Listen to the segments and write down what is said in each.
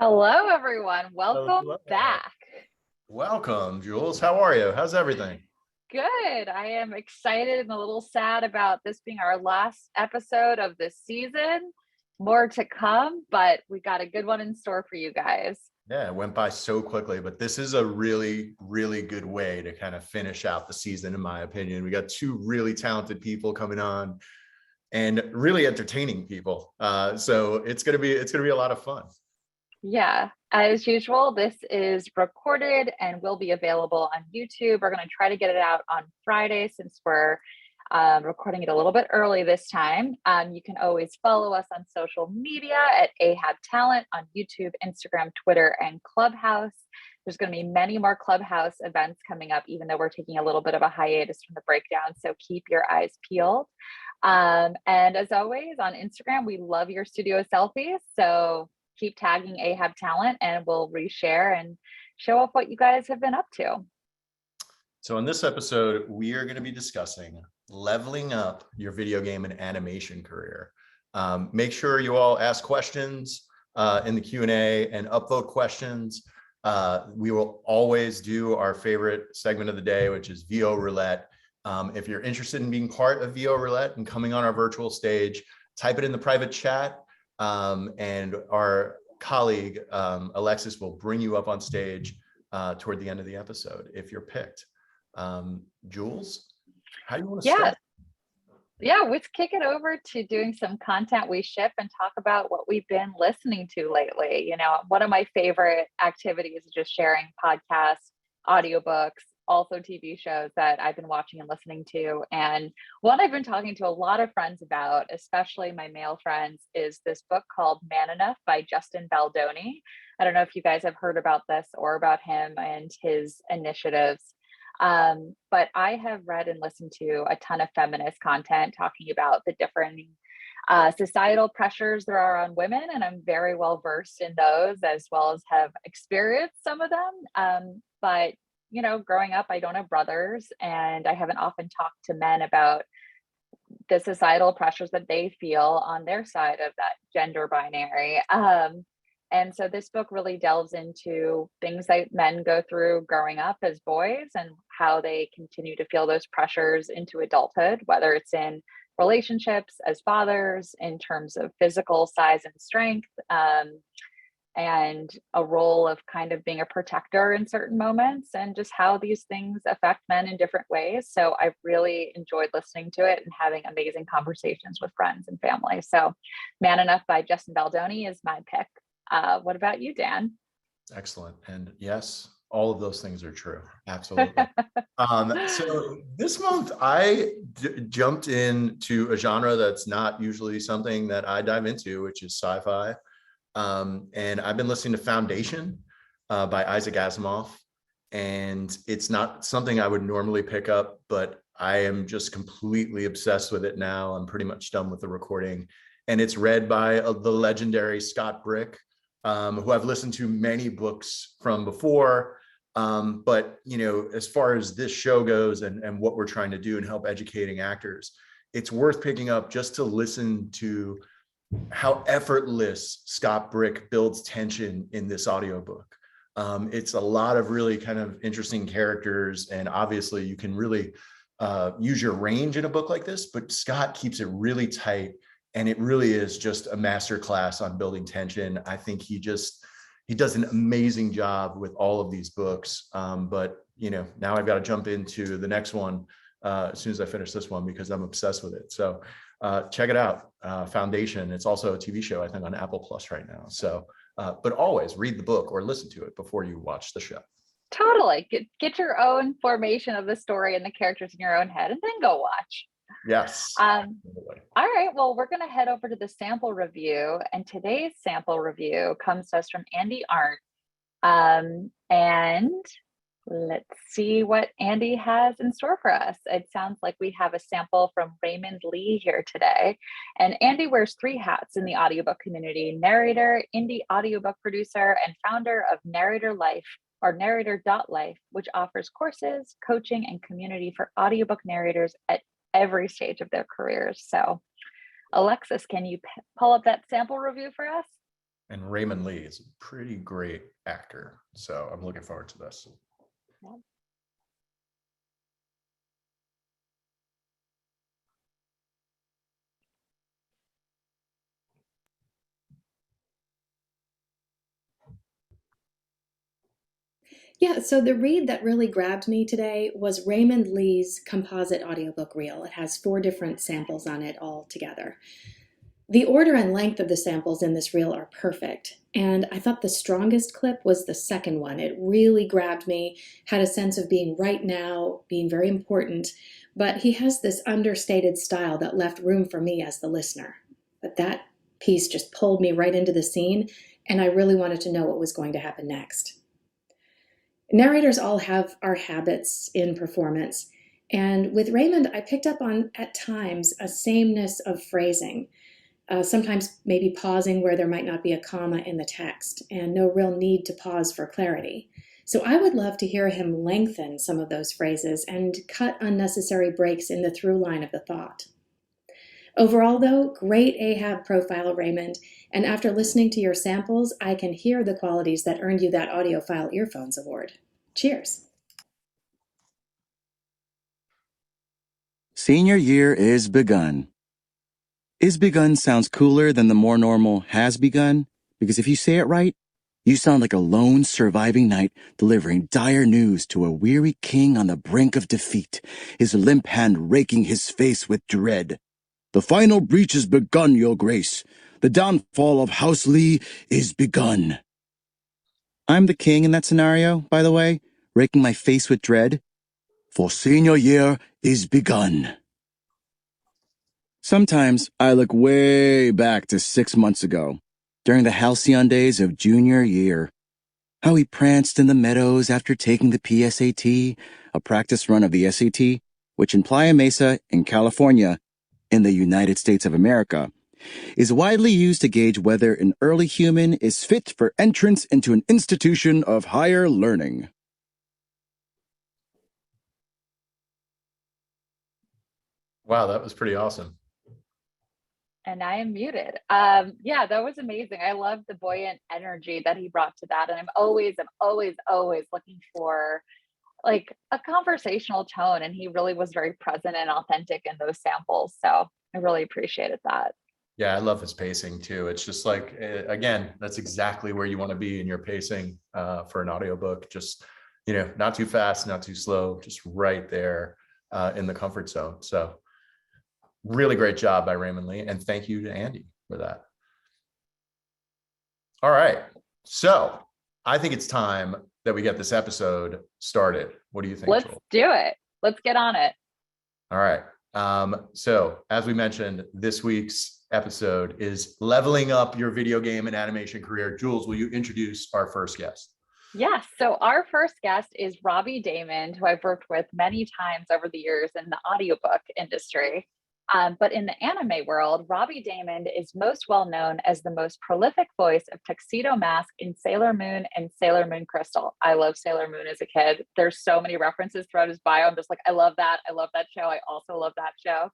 Hello, everyone. Welcome Hello. back. Welcome, Jules. How are you? How's everything? Good. I am excited and a little sad about this being our last episode of this season. More to come, but we got a good one in store for you guys. Yeah, it went by so quickly, but this is a really, really good way to kind of finish out the season, in my opinion. We got two really talented people coming on and really entertaining people. So it's gonna be a lot of fun. Yeah, as usual, this is recorded and will be available on YouTube. We're going to try to get it out on Friday since we're recording it a little bit early this time. You can always follow us on social media at Ahab Talent on YouTube, Instagram, Twitter, and Clubhouse. There's going to be many more Clubhouse events coming up, even though we're taking a little bit of a hiatus from the breakdown. So keep your eyes peeled. And as always, on Instagram, we love your studio selfies. So keep tagging Ahab Talent and we'll reshare and show off what you guys have been up to. So in this episode, we are going to be discussing leveling up your video game and animation career. Make sure you all ask questions in the Q&A and upvote questions. We will always do our favorite segment of the day, which is VO Roulette. If you're interested in being part of VO Roulette and coming on our virtual stage, type it in the private chat. And our colleague, Alexis, will bring you up on stage toward the end of the episode if you're picked. Jules, how do you want to start? Yeah, let's kick it over to doing some content we ship and talk about what we've been listening to lately. You know, one of my favorite activities is just sharing podcasts, audiobooks, also TV shows that I've been watching and listening to. And one I've been talking to a lot of friends about, especially my male friends, is this book called Man Enough by Justin Baldoni. I don't know if you guys have heard about this or about him and his initiatives. But I have read and listened to a ton of feminist content talking about the different societal pressures there are on women. And I'm very well versed in those, as well as have experienced some of them. But you know, growing up, I don't have brothers, and I haven't often talked to men about the societal pressures that they feel on their side of that gender binary. And so this book really delves into things that men go through growing up as boys and how they continue to feel those pressures into adulthood, whether it's in relationships as fathers, in terms of physical size and strength, and a role of kind of being a protector in certain moments, and just how these things affect men in different ways. So I've really enjoyed listening to it and having amazing conversations with friends and family. So Man Enough by Justin Baldoni is my pick. What about you, Dan? Excellent. And yes, all of those things are true. Absolutely. So this month I jumped into a genre that's not usually something that I dive into, which is sci-fi. And I've been listening to Foundation by Isaac Asimov, and it's not something I would normally pick up, but I am just completely obsessed with it now. I'm pretty much done with the recording, and it's read by the legendary Scott Brick, who I've listened to many books from before. But you know, as far as this show goes and what we're trying to do and help educating actors, it's worth picking up just to listen to how effortless Scott Brick builds tension in this audiobook. It's a lot of really kind of interesting characters, and obviously you can really use your range in a book like this, but Scott keeps it really tight, and it really is just a masterclass on building tension. I think he does an amazing job with all of these books. But you know, now I've got to jump into the next one as soon as I finish this one because I'm obsessed with it. So check it out, Foundation. It's also a TV show, I think, on Apple Plus right now. So, but always read the book or listen to it before you watch the show. Totally. Get your own formation of the story and the characters in your own head, and then go watch. Yes. All right. Well, we're going to head over to the sample review, and today's sample review comes to us from Andy Arndt. And let's see what Andy has in store for us. It sounds like we have a sample from Raymond Lee here today. And Andy wears 3 hats in the audiobook community: narrator, indie audiobook producer, and founder of Narrator Life, or Narrator.life, which offers courses, coaching, and community for audiobook narrators at every stage of their careers. So Alexis, can you pull up that sample review for us? And Raymond Lee is a pretty great actor. So I'm looking forward to this. Yeah. Yeah, so the read that really grabbed me today was Raymond Lee's composite audiobook reel. It has 4 different samples on it all together. The order and length of the samples in this reel are perfect, and I thought the strongest clip was the second one. It really grabbed me, had a sense of being right now, being very important, but he has this understated style that left room for me as the listener. But that piece just pulled me right into the scene, and I really wanted to know what was going to happen next. Narrators all have our habits in performance, and with Raymond, I picked up on, at times, a sameness of phrasing. Sometimes maybe pausing where there might not be a comma in the text, and no real need to pause for clarity. So I would love to hear him lengthen some of those phrases and cut unnecessary breaks in the through line of the thought. Overall, though, great Ahab profile, Raymond, and after listening to your samples, I can hear the qualities that earned you that Audiophile Earphones Award. Cheers. Senior year is begun. Is begun sounds cooler than the more normal has begun, because if you say it right, you sound like a lone surviving knight delivering dire news to a weary king on the brink of defeat, his limp hand raking his face with dread. The final breach is begun, your grace. The downfall of House Lee is begun. I'm the king in that scenario, by the way, raking my face with dread. For senior year is begun. Sometimes I look way back to 6 months ago, during the halcyon days of junior year. How he pranced in the meadows after taking the PSAT, a practice run of the SAT, which in Playa Mesa, in California, in the United States of America, is widely used to gauge whether an early human is fit for entrance into an institution of higher learning. Wow, that was pretty awesome. And I am muted. Yeah, that was amazing. I love the buoyant energy that he brought to that. And I'm always looking for like a conversational tone. And he really was very present and authentic in those samples. So I really appreciated that. Yeah, I love his pacing too. It's just like, again, that's exactly where you want to be in your pacing for an audiobook. Just, not too fast, not too slow, just right there in the comfort zone. So really great job by Raymond Lee. And thank you to Andy for that. All right. So I think it's time that we get this episode started. What do you think, Let's Joel? do it. Let's get on it. All right. So as we mentioned, this week's episode is leveling up your video game and animation career. Jules, will you introduce our first guest? Yes. So our first guest is Robbie Daymond, who I've worked with many times over the years in the audiobook industry. But in the anime world, Robbie Daymond is most well known as the most prolific voice of Tuxedo Mask in Sailor Moon and Sailor Moon Crystal. I love Sailor Moon as a kid. There's so many references throughout his bio. I'm just like, I love that. I love that show. I also love that show.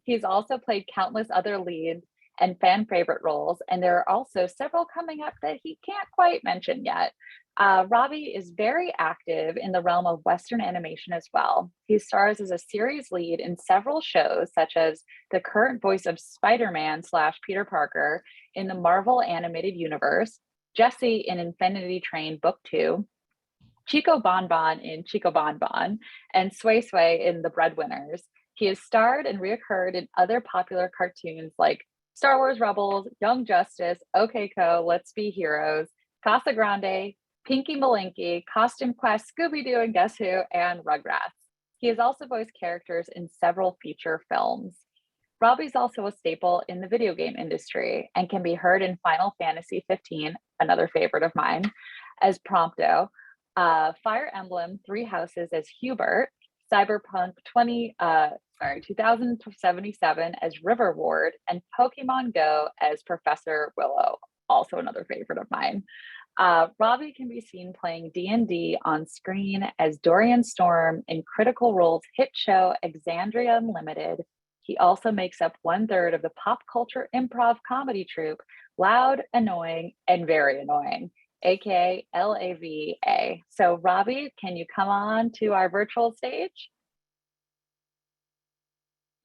He's also played countless other leads and fan favorite roles, and there are also several coming up that he can't quite mention yet. Robbie is very active in the realm of Western animation as well. He stars as a series lead in several shows, such as the current voice of Spider-Man / Peter Parker in the Marvel Animated Universe, Jesse in Infinity Train Book 2, Chico Bon Bon in Chico Bon Bon, and Sway Sway in The Breadwinners. He has starred and reoccurred in other popular cartoons like Star Wars Rebels, Young Justice, OK Co, Let's Be Heroes, Casa Grande, Pinky Malinky, Costume Quest, Scooby-Doo and Guess Who, and Rugrats. He has also voiced characters in several feature films. Robbie's also a staple in the video game industry and can be heard in Final Fantasy 15, another favorite of mine, as Prompto, Fire Emblem Three Houses as Hubert, Cyberpunk 2077 as River Ward, and Pokemon Go as Professor Willow, also another favorite of mine. Robbie can be seen playing D&D on screen as Dorian Storm in Critical Role's hit show Exandria Unlimited. He also makes up 1/3 of the pop culture improv comedy troupe loud, annoying, and very annoying, aka LAVA. So Robbie, can you come on to our virtual stage?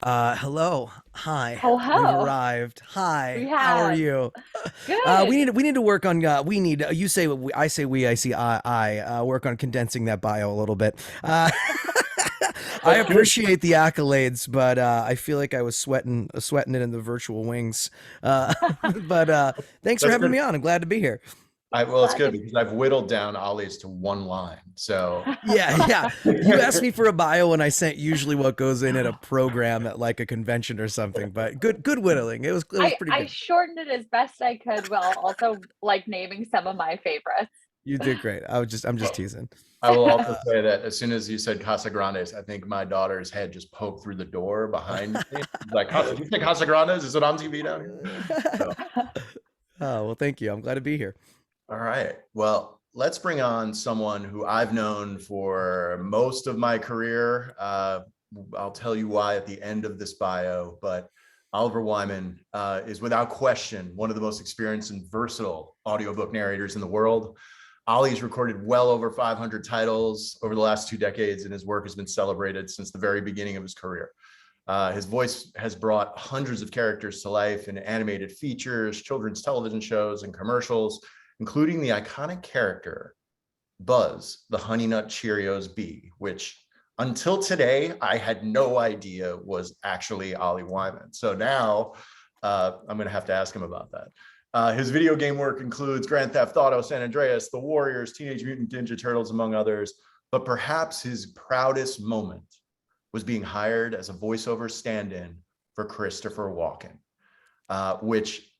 Hello. Hi. We've Hello. arrived. We Hi. How are have. you? Good. We need to work on you say we, I say we, I see I work on condensing that bio a little bit. I appreciate the accolades, but I feel like I was sweating it in the virtual wings. But thanks for That's having good. me on. I'm glad to be here. Well, it's Glad good because I've whittled down Ollie's to one line. So Yeah. You asked me for a bio and I sent usually what goes in at a program at like a convention or something, but good whittling. It was pretty I good. shortened it as best I could while also like naming some of my favorites. You did great. I'm just teasing. I will also say that as soon as you said Casa Grandes, I think my daughter's head just poked through the door behind me. Like, did you say Casa Grandes? Is it on TV down here? So. Oh, well, thank you. I'm glad to be here. All right. Well, let's bring on someone who I've known for most of my career. I'll tell you why at the end of this bio, but Oliver Wyman is without question one of the most experienced and versatile audiobook narrators in the world. Ollie's recorded well over 500 titles over the last 2 decades, and his work has been celebrated since the very beginning of his career. His voice has brought hundreds of characters to life in animated features, children's television shows, and commercials, including the iconic character Buzz, the Honey Nut Cheerios bee, which until today, I had no idea was actually Ollie Wyman. So now I'm going to have to ask him about that. His video game work includes Grand Theft Auto, San Andreas, The Warriors, Teenage Mutant Ninja Turtles, among others. But perhaps his proudest moment was being hired as a voiceover stand-in for Christopher Walken, which,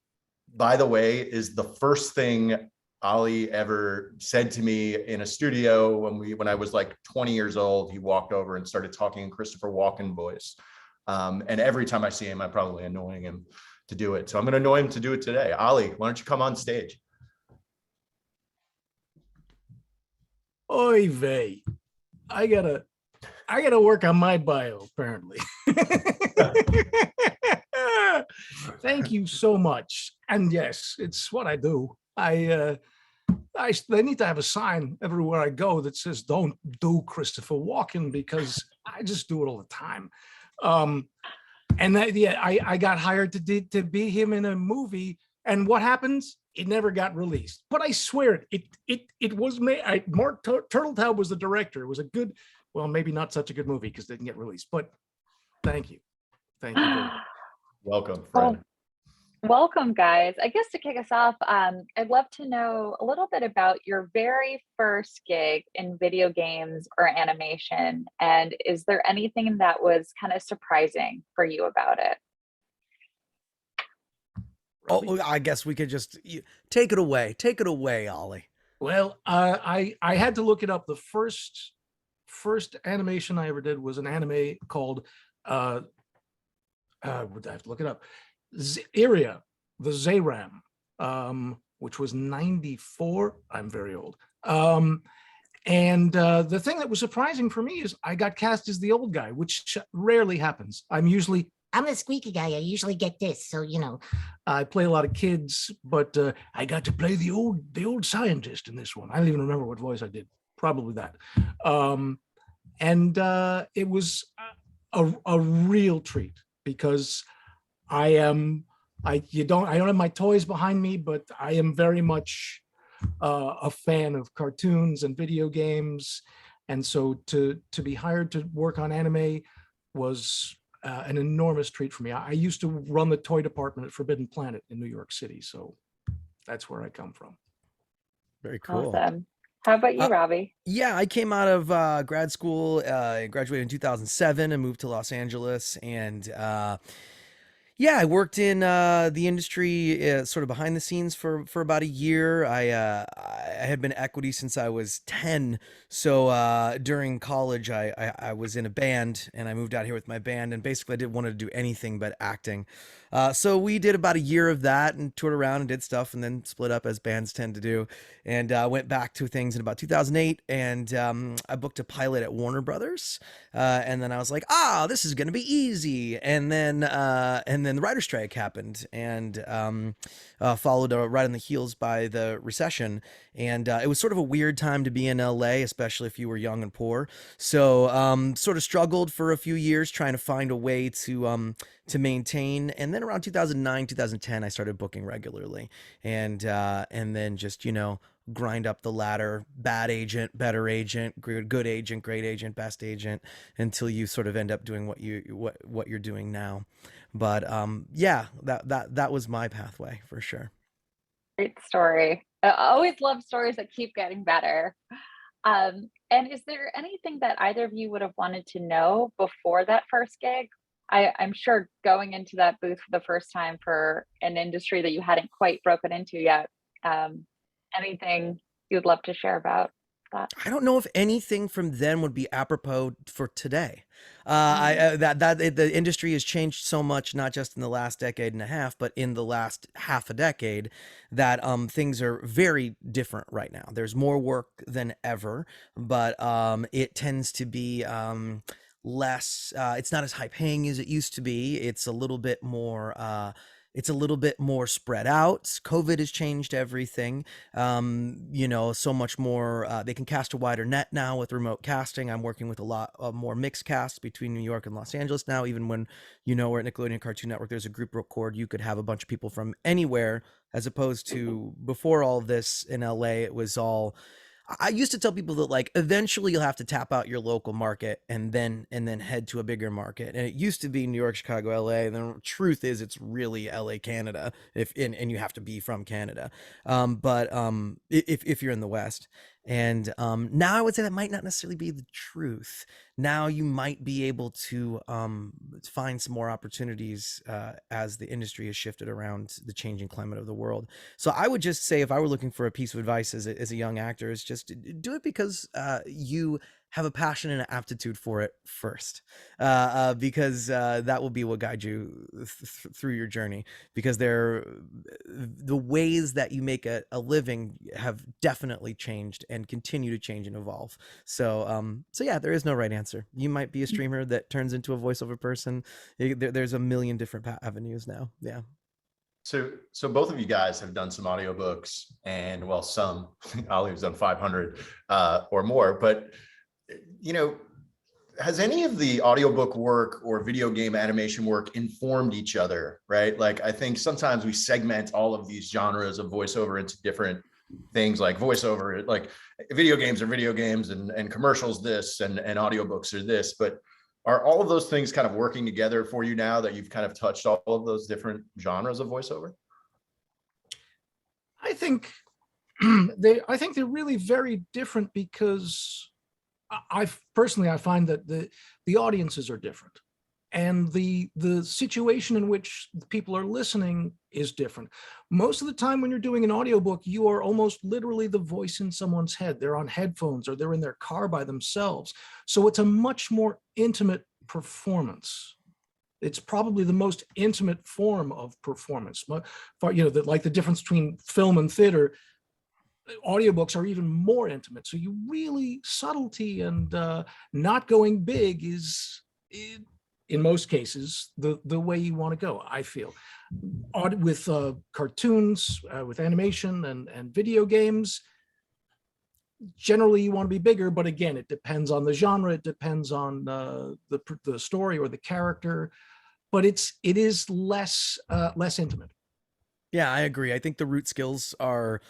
by the way, is the first thing Ollie ever said to me in a studio when I was like 20 years old. He walked over and started talking in Christopher Walken voice. And every time I see him, I'm probably annoying him to do it. So I'm going to annoy him to do it today. Ollie, why don't you come on stage? Oy vey. I gotta work on my bio, apparently. Thank you so much. And yes, it's what I do. I need to have a sign everywhere I go that says "Don't do Christopher Walken," because I just do it all the time. And I got hired to be him in a movie, and what happens? It never got released. But I swear it was made. Mark Turtletaub was the director. It was a good, well, maybe not such a good movie because it didn't get released. But thank you very much. Welcome, friend. Welcome, guys. I guess to kick us off, I'd love to know a little bit about your very first gig in video games or animation. And is there anything that was kind of surprising for you about it? Oh, I guess we could just take it away. Take it away, Ollie. Well, I had to look it up. The first animation I ever did was an anime called I have to look it up. Iria, the Zayram, which was 94. I'm very old. And the thing that was surprising for me is I got cast as the old guy, which rarely happens. I'm the squeaky guy. I usually get this. So, I play a lot of kids, but I got to play the old scientist in this one. I don't even remember what voice I did. Probably that. And it was a real treat because I don't have my toys behind me, but I am very much a fan of cartoons and video games. And so to be hired to work on anime was an enormous treat for me. I used to run the toy department at Forbidden Planet in New York City. So that's where I come from. Very cool. Awesome. How about you, Robbie? Yeah, I came out of grad school, graduated in 2007 and moved to Los Angeles. And yeah, I worked in the industry sort of behind the scenes for about a year. I had been equity since I was 10. So during college, I was in a band and I moved out here with my band. And basically, I didn't want to do anything but acting. So we did about a year of that and toured around and did stuff and then split up as bands tend to do. And went back to things in about 2008. And I booked a pilot at Warner Brothers. And then I was like, this is going to be easy. And then then the writer's strike happened, and followed right on the heels by the recession. And it was sort of a weird time to be in LA, especially if you were young and poor. So sort of struggled for a few years trying to find a way to maintain. And then around 2009, 2010, I started booking regularly, and then just, grind up the ladder: bad agent, better agent, good agent, great agent, best agent, until you sort of end up doing what you're doing now. But yeah, that was my pathway for sure. Great story. I always love stories that keep getting better. And is there anything that either of you would have wanted to know before that first gig? I'm sure going into that booth for the first time for an industry that you hadn't quite broken into yet, anything you'd love to share about that? I don't know if anything from then would be apropos for today. The industry has changed so much, not just in the last decade and a half, but in the last half a decade, that things are very different right now. There's more work than ever, but it tends to be less. It's not as high paying as it used to be. It's a little bit more. It's a little bit more spread out. COVID has changed everything. So much more. They can cast a wider net now with remote casting. I'm working with a lot of more mixed casts between New York and Los Angeles now. Even when, we're at Nickelodeon Cartoon Network, there's a group record. You could have a bunch of people from anywhere, as opposed to before all of this in LA, it was all. I used to tell people that, like, eventually you'll have to tap out your local market and then head to a bigger market. And it used to be New York, Chicago, LA. And the truth is it's really LA, Canada, and you have to be from Canada. But if you're in the West. And now I would say that might not necessarily be the truth. Now you might be able to find some more opportunities as the industry has shifted around the changing climate of the world. So I would just say, if I were looking for a piece of advice as a young actor, is just do it because you have a passion and an aptitude for it first, because that will be what guides you through your journey. Because the ways that you make a living have definitely changed and continue to change and evolve. So yeah, there is no right answer. You might be a streamer that turns into a voiceover person. There's a million different avenues now. Yeah. So both of you guys have done some audiobooks, and some Ollie's done 500 or more, but has any of the audiobook work or video game animation work informed each other, right? Like, I think sometimes we segment all of these genres of voiceover into different things, like voiceover, like video games are video games, and commercials this, and audiobooks are this. But are all of those things kind of working together for you now that you've kind of touched all of those different genres of voiceover? I think they're really very different, because I find that the audiences are different, and the situation in which people are listening is different. Most of the time when you're doing an audiobook, you are almost literally the voice in someone's head. They're on headphones, or they're in their car by themselves. So it's a much more intimate performance. It's probably the most intimate form of performance. Like the difference between film and theater, audiobooks are even more intimate. So you really, subtlety and not going big is, in most cases, the way you want to go, I feel. With cartoons, with animation and video games, generally you want to be bigger, but again, it depends on the genre, it depends on the story or the character, but it is less intimate. Yeah, I agree. I think the root skills are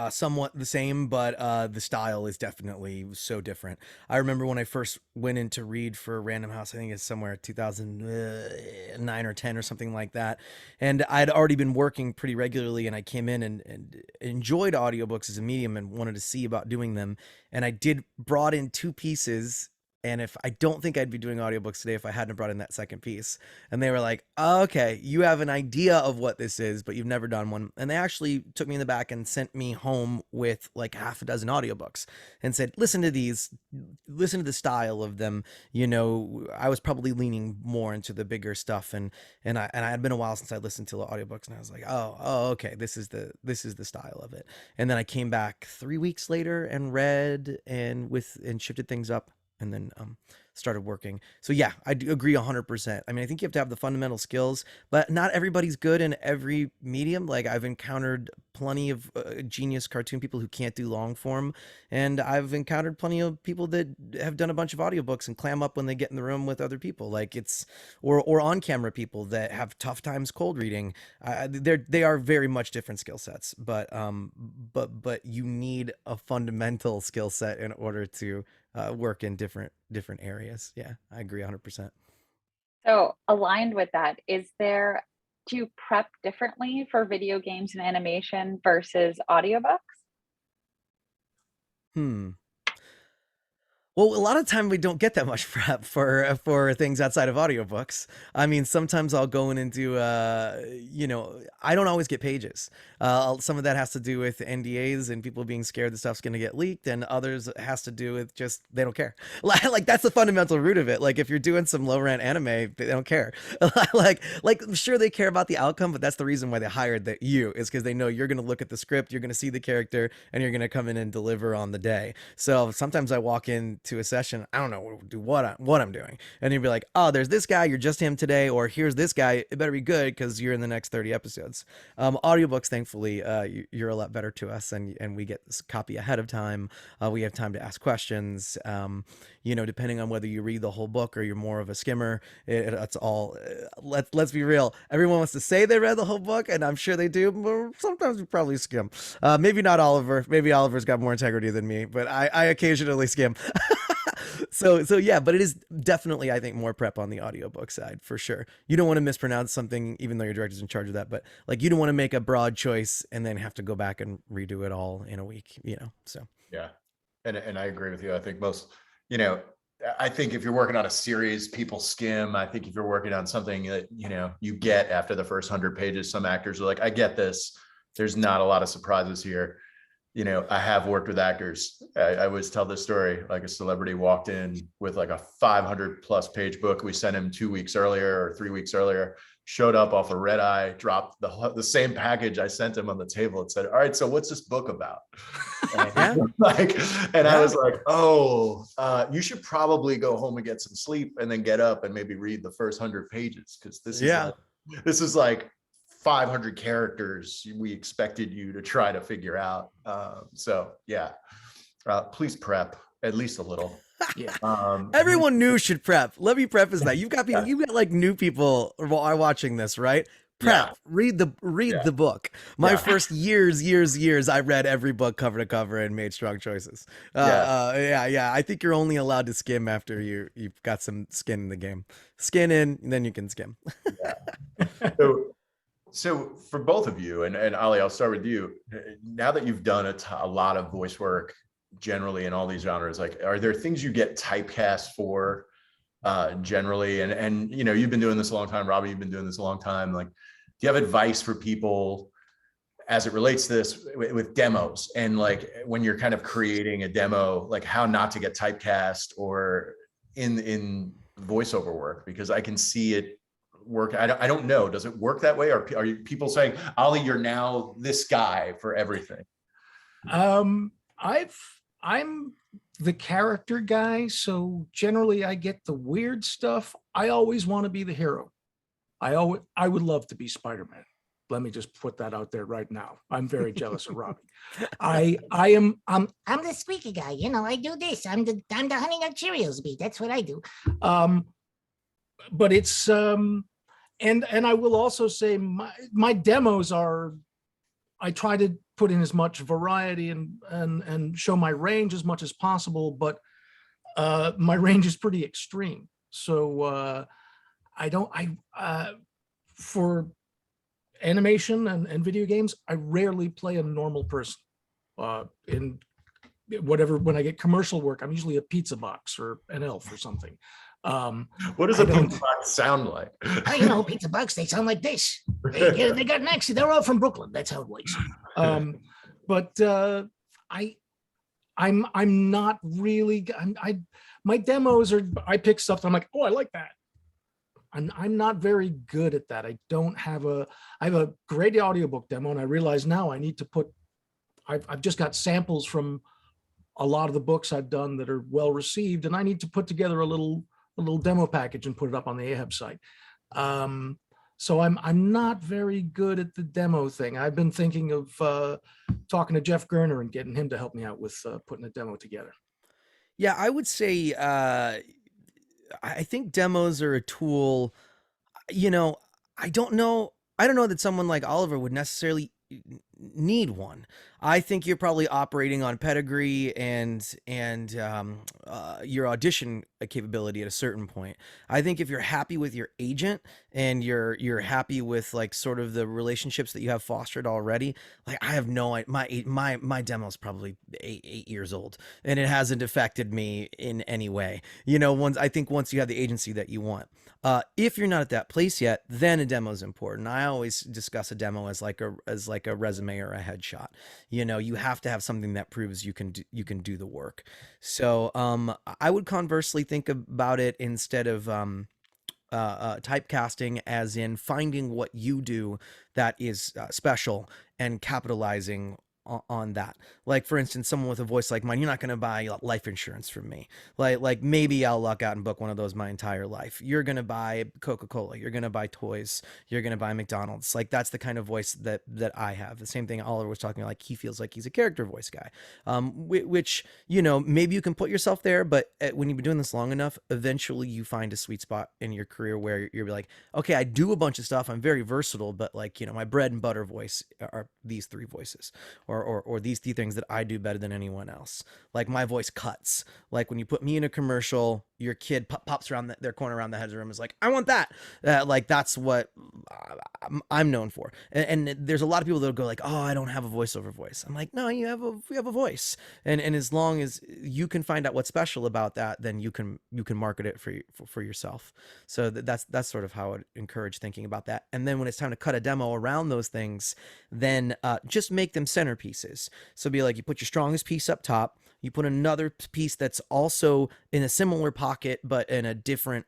somewhat the same, but the style is definitely so different. I remember when I first went in to read for Random House, I think it's somewhere 2009 or 10 or something like that. And I'd already been working pretty regularly, and I came in and enjoyed audiobooks as a medium and wanted to see about doing them. And I brought in 2 pieces. And I don't think I'd be doing audiobooks today if I hadn't brought in that second piece. And they were like, oh, okay, you have an idea of what this is, but you've never done one. And they actually took me in the back and sent me home with like half a dozen audiobooks and said, listen to these, listen to the style of them. I was probably leaning more into the bigger stuff. And I had been a while since I listened to audiobooks, and I was like, oh, okay, this is the style of it. And then I came back 3 weeks later and read and shifted things up. And then started working. So yeah, I do agree 100%. I mean, I think you have to have the fundamental skills, but not everybody's good in every medium. Like I've encountered plenty of genius cartoon people who can't do long form, and I've encountered plenty of people that have done a bunch of audiobooks and clam up when they get in the room with other people. Like it's or on camera people that have tough times cold reading. They are very much different skill sets, but you need a fundamental skill set in order to work in different areas. Yeah, I agree 100%. So aligned with that, do you prep differently for video games and animation versus audiobooks? Well, a lot of time we don't get that much prep for things outside of audiobooks. I mean, sometimes I'll go in and do, I don't always get pages. Some of that has to do with NDAs and people being scared the stuff's going to get leaked, and others has to do with just they don't care. Like that's the fundamental root of it. Like if you're doing some low rent anime, they don't care. like sure they care about the outcome, but that's the reason why they hired you is because they know you're going to look at the script, you're going to see the character, and you're going to come in and deliver on the day. So sometimes I walk in to a session, I don't know what I'm doing, and you'd be like, oh, there's this guy, you're just him today, or here's this guy, it better be good because you're in the next 30 episodes. Audiobooks, thankfully, you're a lot better to us, and we get this copy ahead of time. We have time to ask questions. Depending on whether you read the whole book or you're more of a skimmer, it's all let's be real, everyone wants to say they read the whole book, and I'm sure they do, but sometimes we probably skim. Maybe not Oliver, maybe Oliver's got more integrity than me, but I occasionally skim. So yeah, but it is definitely, I think, more prep on the audiobook side for sure. You don't want to mispronounce something, even though your director's in charge of that, but like you don't want to make a broad choice and then have to go back and redo it all in a week, so. Yeah. And I agree with you. I think I think if you're working on a series, people skim. I think if you're working on something that, you get after the first 100 pages, some actors are like, I get this. There's not a lot of surprises here. I have worked with actors. I always tell this story, like a celebrity walked in with like a 500+ page book. We sent him 2 weeks earlier or 3 weeks earlier, showed up off a red eye, dropped the same package I sent him on the table and said, all right, so what's this book about? And I was like, oh, you should probably go home and get some sleep and then get up and maybe read the first 100 pages. Cause this is like 500 characters we expected you to try to figure out. Please prep at least a little. Yeah. Everyone new should prep. Let me preface that. You've got people, you've got like new people are watching this, right? Prep. Read the book. My first years, I read every book cover to cover and made strong choices. I think you're only allowed to skim after you've got some skin in the game. Skin in, then you can skim. So for both of you, and Ollie, I'll start with you. Now that you've done a lot of voice work generally in all these genres, like, are there things you get typecast for generally? And you've been doing this a long time. Robbie, you've been doing this a long time. Like, do you have advice for people as it relates to this with demos? And like, when you're kind of creating a demo, like how not to get typecast or in voiceover work? Because I can see it work. I don't know. Does it work that way? Or are you people saying, Ollie, you're now this guy for everything? I'm the character guy. So generally I get the weird stuff. I always want to be the hero. I would love to be Spider-Man. Let me just put that out there right now. I'm very jealous of Robbie. I'm the squeaky guy. I do this. I'm the Honey Nut Cheerios beat. That's what I do. But it's and I will also say my demos are, I try to put in as much variety and show my range as much as possible, but my range is pretty extreme. So for animation and video games, I rarely play a normal person. In whatever, when I get commercial work, I'm usually a pizza box or an elf or something. What does a pizza box sound like? Pizza box, they sound like this. They got an accent. They're all from Brooklyn. That's how it works. I'm not really. My demos are. I pick stuff. I'm like, oh, I like that. I'm not very good at that. I have a great audiobook demo, and I realize now I need to put. I've just got samples from a lot of the books I've done that are well received, and I need to put together a little demo package and put it up on the Ahab site. So I'm not very good at the demo thing. I've been thinking of talking to Jeff Gerner and getting him to help me out with putting a demo together. Yeah, I would say I think demos are a tool. You know, I don't know. I don't know that someone like Oliver would necessarily need one. I think you're probably operating on pedigree and your audition capability at a certain point. I think if you're happy with your agent and you're happy with like sort of the relationships that you have fostered already, like I have no my demo is probably 8 years old and it hasn't affected me in any way. You know, once you have the agency that you want. If you're not at that place yet, then a demo is important. I always discuss a demo as like a resume or a headshot. You know, you have to have something that proves you can do the work. So I would conversely think about it instead of typecasting, as in finding what you do that is special and capitalizing on that. Like for instance, someone with a voice like mine, you're not going to buy life insurance from me. Like maybe I'll luck out and book one of those my entire life. You're going to buy Coca-Cola, you're going to buy toys, you're going to buy McDonald's. Like that's the kind of voice that I have. The same thing Oliver was talking about, like he feels like he's a character voice guy. Which, you know, maybe you can put yourself there, but when you've been doing this long enough, eventually you find a sweet spot in your career where you're like, okay, I do a bunch of stuff, I'm very versatile, but like, you know, my bread and butter voice are these three voices, or these three things that I do better than anyone else. Like my voice cuts. Like when you put me in a commercial, your kid pops around their corner around the head of the room, is like, I want that. Like that's what I'm known for. And there's a lot of people that'll go like, oh, I don't have a voiceover voice. I'm like, no, you have a voice. And as long as you can find out what's special about that, then you can market it for yourself. So that's sort of how I would encourage thinking about that. And then when it's time to cut a demo around those things, then just make them centerpieces. So be like, you put your strongest piece up top, you put another piece that's also in a similar pocket but in a different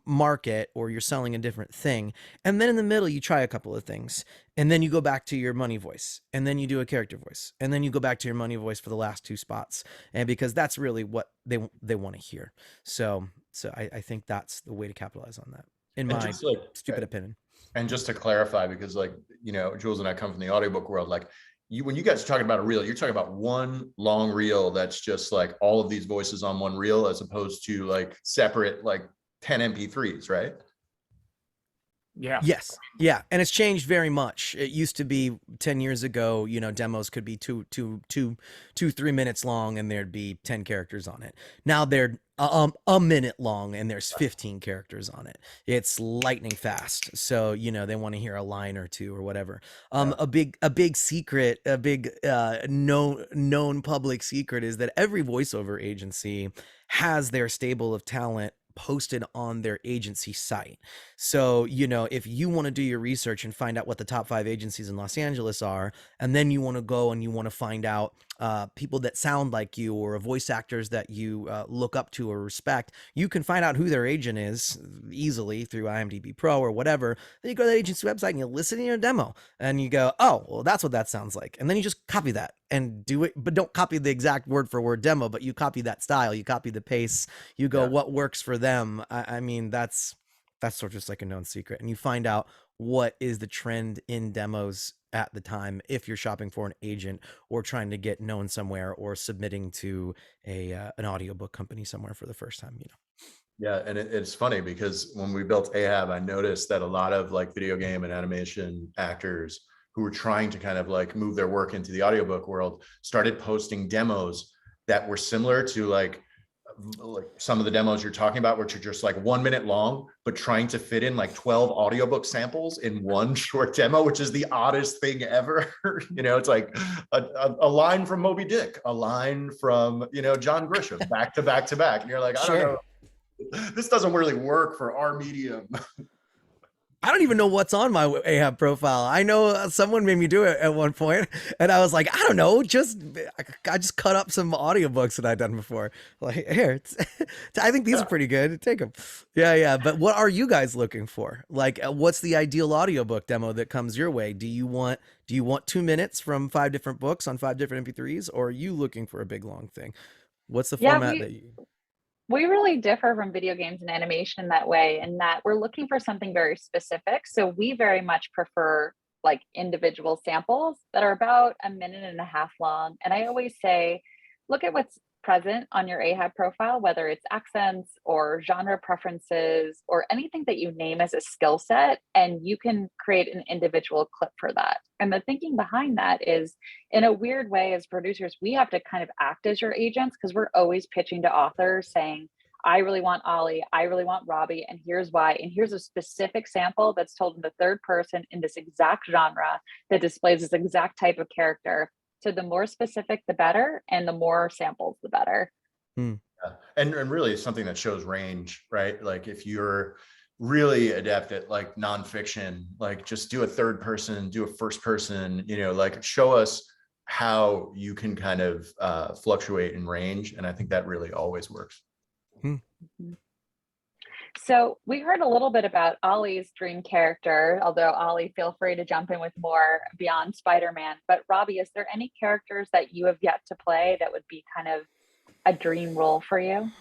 market, or you're selling a different thing, and then in the middle you try a couple of things, and then you go back to your money voice, and then you do a character voice, and then you go back to your money voice for the last two spots, and because that's really what they want to hear. So I think that's the way to capitalize on that, in my stupid opinion. And just to clarify, because like, you know, Jules and I come from the audiobook world, like when you guys are talking about a reel, you're talking about one long reel that's just like all of these voices on one reel, as opposed to like separate, like 10 MP3s, right? Yeah. Yes. Yeah. And it's changed very much. It used to be 10 years ago, you know, demos could be 3 minutes long and there'd be 10 characters on it. Now they're a minute long and there's 15 characters on it. It's lightning fast. So, you know, they want to hear a line or two or whatever. A big secret, a big known public secret is that every voiceover agency has their stable of talent posted on their agency site. So, you know, if you want to do your research and find out what the top 5 agencies in Los Angeles are, and then you want to go and you want to find out people that sound like you, or voice actors that you look up to or respect, you can find out who their agent is easily through IMDb Pro or whatever. Then you go to that agency website and you listen to your demo and you go, oh, well, that's what that sounds like. And then you just copy that and do it, but don't copy the exact word for word demo, but you copy that style, you copy the pace, you go, what works for them. I mean, that's sort of just like a known secret. And you find out what is the trend in demos at the time, if you're shopping for an agent or trying to get known somewhere or submitting to an audiobook company somewhere for the first time, you know. Yeah, and it's funny because when we built Ahab, I noticed that a lot of like video game and animation actors who were trying to kind of like move their work into the audiobook world started posting demos that were similar to like some of the demos you're talking about, which are just like 1 minute long, but trying to fit in like 12 audiobook samples in one short demo, which is the oddest thing ever. You know, it's like a line from Moby Dick, a line from, you know, John Grisham, back to back to back. And you're like, I don't know, this doesn't really work for our medium. I don't even know what's on my Ahab profile. I know someone made me do it at one point, and I was like, I don't know, I just cut up some audiobooks that I'd done before. Like, here, I think these are pretty good. Take them. Yeah. But what are you guys looking for? Like, what's the ideal audiobook demo that comes your way? Do you want 2 minutes from 5 different books on 5 different MP3s, or are you looking for a big long thing? What's the Yeah, format that you? we really differ from video games and animation that way, in that we're looking for something very specific. So we very much prefer like individual samples that are about a minute and a half long. And I always say, look at what's present on your Ahab profile, whether it's accents or genre preferences or anything that you name as a skill set, and you can create an individual clip for that. And the thinking behind that is, in a weird way, as producers, we have to kind of act as your agents, because we're always pitching to authors saying, I really want Ollie, I really want Robbie, and here's why. And here's a specific sample that's told in the third person in this exact genre that displays this exact type of character. So the more specific, the better, and the more samples, the better. Yeah. And really something that shows range, right? Like if you're really adept at like nonfiction, like just do a third person, do a first person, like show us how you can kind of fluctuate in range. And I think that really always works. So we heard a little bit about Ollie's dream character, although Ollie, feel free to jump in with more beyond Spider-Man. But Robbie, is there any characters that you have yet to play that would be kind of a dream role for you?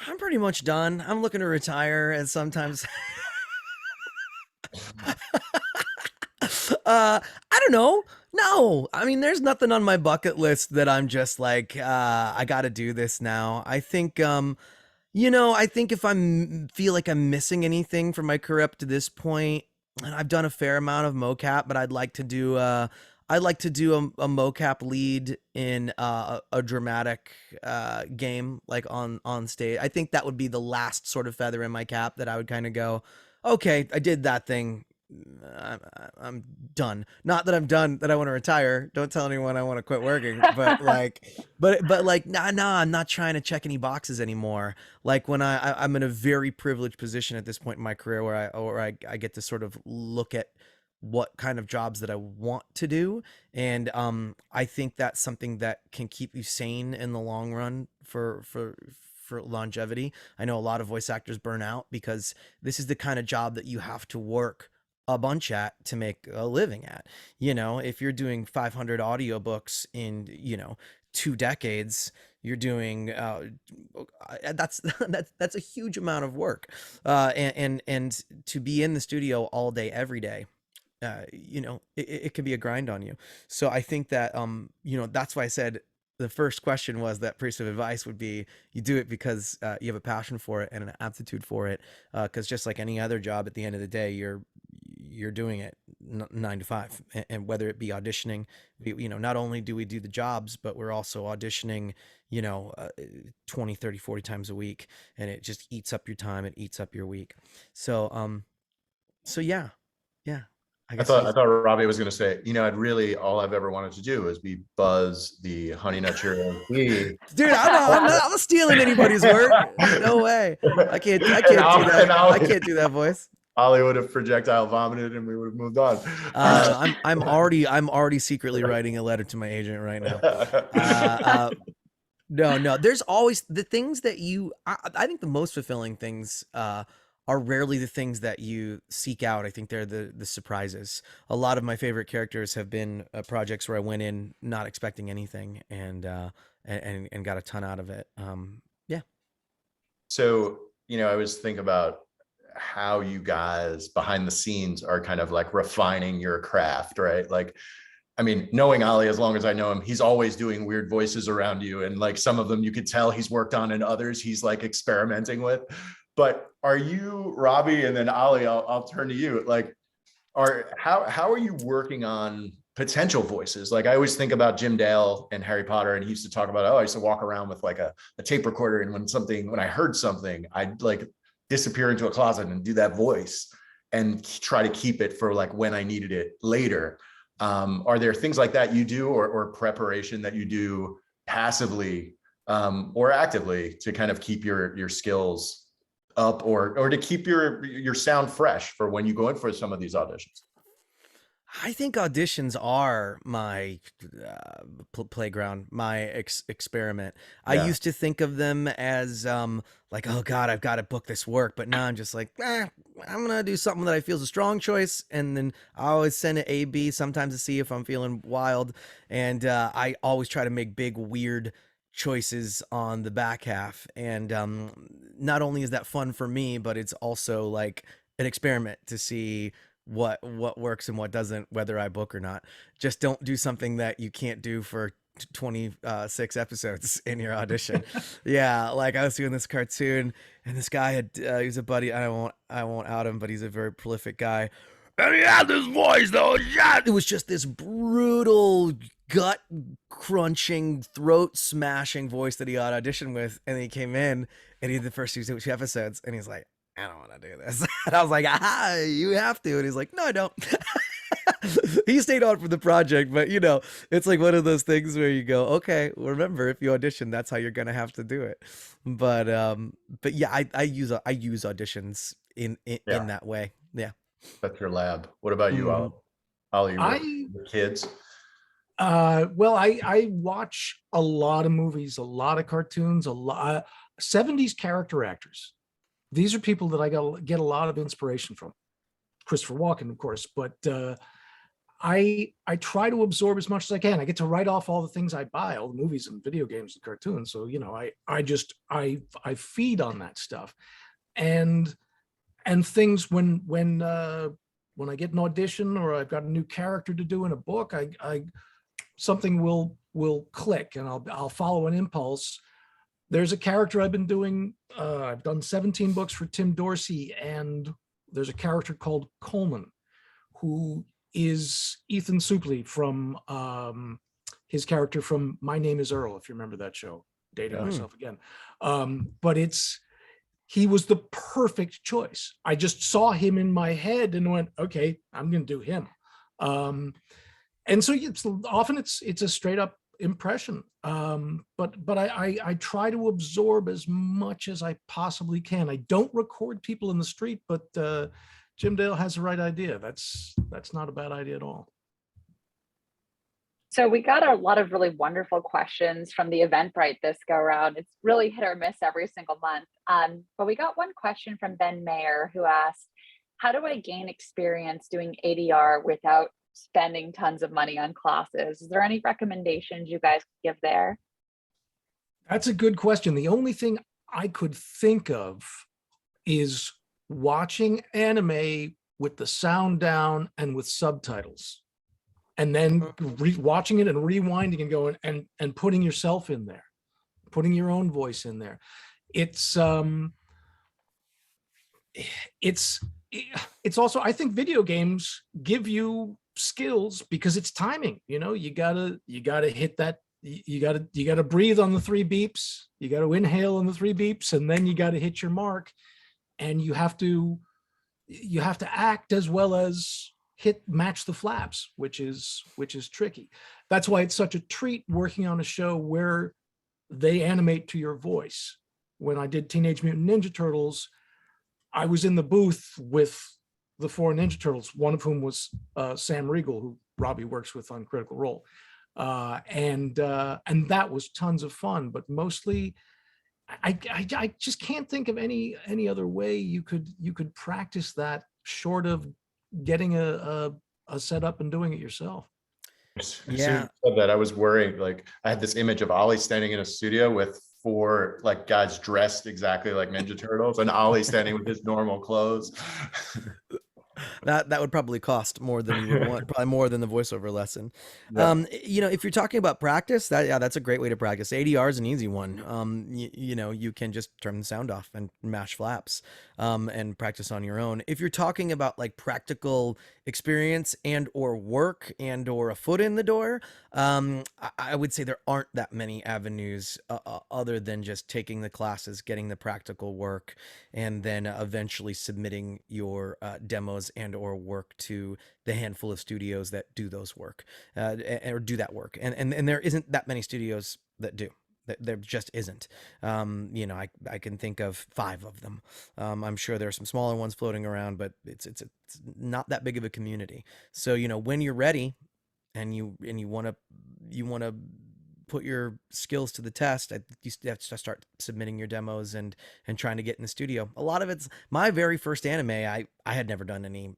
I'm pretty much done. I'm looking to retire, and sometimes I don't know. No, I mean, there's nothing on my bucket list that I'm just like, I got to do this now. I think, I think if feel like I'm missing anything from my career up to this point, and I've done a fair amount of mocap, but I'd like to do a mocap lead in a dramatic game, like on stage. I think that would be the last sort of feather in my cap that I would kind of go, okay, I did that thing. I'm done. Not that I'm done, that I want to retire. Don't tell anyone I want to quit working. But like, nah, I'm not trying to check any boxes anymore. Like when I'm in a very privileged position at this point in my career where I get to sort of look at what kind of jobs that I want to do, and I think that's something that can keep you sane in the long run for longevity. I know a lot of voice actors burn out because this is the kind of job that you have to work a bunch at to make a living at. If you're doing 500 audiobooks in 2 decades, you're doing that's a huge amount of work, and to be in the studio all day every day, it can be a grind on you. So I think that that's why I said the first question was that piece of advice would be, you do it because you have a passion for it and an aptitude for it, because just like any other job, at the end of the day, you're doing it 9 to 5, and whether it be auditioning, not only do we do the jobs, but we're also auditioning 20, 30, 40 times a week, and it just eats up your time, it eats up your week. So yeah I thought Robbie was going to say, all I've ever wanted to do is be Buzz, the Honey Nut Cheerio. Dude, I'm not stealing anybody's work. No way. I can't do that. I can't do that voice. Ollie would have projectile vomited and we would have moved on. I'm already secretly writing a letter to my agent right now. No, there's always the things that I think the most fulfilling things are rarely the things that you seek out. I think they're the surprises. A lot of my favorite characters have been projects where I went in not expecting anything and got a ton out of it. Yeah. So, I was thinking about how you guys behind the scenes are kind of like refining your craft, right? Like, I mean, knowing Ollie as long as I know him, he's always doing weird voices around you. And like some of them you could tell he's worked on, and others he's like experimenting with. But are you, Robbie, and then Ollie, I'll turn to you. Like, how are you working on potential voices? Like I always think about Jim Dale and Harry Potter, and he used to talk about, I used to walk around with like a tape recorder, and when I heard something, I'd like disappear into a closet and do that voice and try to keep it for like when I needed it later. Are there things like that you do, or preparation that you do passively or actively to kind of keep your skills up or to keep your sound fresh for when you go in for some of these auditions? I think auditions are my playground, my experiment. I Yeah. used to think of them as like, oh God, I've got to book this work, but now I'm just like, I'm gonna do something that I feel is a strong choice, and then I always send it A, B, sometimes to see if I'm feeling wild, and I always try to make big, weird choices on the back half, and not only is that fun for me, but it's also like an experiment to see what works and what doesn't, whether I book or not. Just don't do something that you can't do for 26 episodes in your audition. Yeah, like I was doing this cartoon, and this guy had he was a buddy. I won't out him, but he's a very prolific guy. And he had this voice though. Yeah, it was just this brutal, gut crunching, throat smashing voice that he had auditioned with. And he came in and he did the first two episodes, and he's like, I don't want to do this. And I was like, you have to. And he's like, no, I don't. He stayed on for the project, but it's like one of those things where you go, okay, remember, if you audition, that's how you're gonna have to do it. But yeah, I use auditions in Yeah. that way. Yeah. That's your lab. What about you, Ollie? Mhm. Ollie, you work I with kids? well, I watch a lot of movies, a lot of cartoons, a lot 70s character actors. These are people that I get a lot of inspiration from. Christopher Walken, of course, but I try to absorb as much as I can. I get to write off all the things I buy, all the movies and video games and cartoons. So I feed on that stuff, and things when I get an audition or I've got a new character to do in a book, I something will click, and I'll follow an impulse. There's a character I've been doing. I've done 17 books for Tim Dorsey, and there's a character called Coleman, who is Ethan Suplee from his character from My Name is Earl, if you remember that show. Dating myself again. But he was the perfect choice. I just saw him in my head and went, okay, I'm going to do him. And so often it's a straight up impression. But I try to absorb as much as I possibly can. I don't record people in the street, but Jim Dale has the right idea. That's not a bad idea at all. So we got a lot of really wonderful questions from the Eventbrite this go around. It's really hit or miss every single month. But we got one question from Ben Mayer, who asked, how do I gain experience doing ADR without spending tons of money on classes? Is there any recommendations you guys could give there? That's a good question. The only thing I could think of is watching anime with the sound down and with subtitles, and then watching it and rewinding and going and putting yourself in there, putting your own voice in there. It's also, I think video games give you skills because it's timing. You gotta hit that. You gotta breathe on the 3 beeps. You gotta inhale on the 3 beeps, and then you gotta hit your mark. And you have to act as well as match the flaps, which is tricky. That's why it's such a treat working on a show where they animate to your voice. When I did Teenage Mutant Ninja Turtles, I was in the booth with the 4 Ninja Turtles, one of whom was Sam Riegel, who Robbie works with on Critical Role. And that was tons of fun, but mostly I just can't think of any other way you could practice that short of getting a setup and doing it yourself. As soon as you said that, I was worried. Like, I had this image of Ollie standing in a studio with 4 like guys dressed exactly like Ninja Turtles, and Ollie standing with his normal clothes. That would probably cost more than you would want, probably more than the voiceover lesson. Yeah. If you're talking about practice, that's a great way to practice. ADR is an easy one. You can just turn the sound off and mash flaps, and practice on your own. If you're talking about like practical experience and or work and or a foot in the door, I would say there aren't that many avenues other than just taking the classes, getting the practical work, and then eventually submitting your demos and or work to the handful of studios that do those work or do that work. And there isn't that many studios that do. There just isn't. I can think of 5 of them. I'm sure there are some smaller ones floating around, but it's not that big of a community. So when you're ready, and you want to put your skills to the test, you have to start submitting your demos and trying to get in the studio. A lot of it's my very first anime. I had never done any.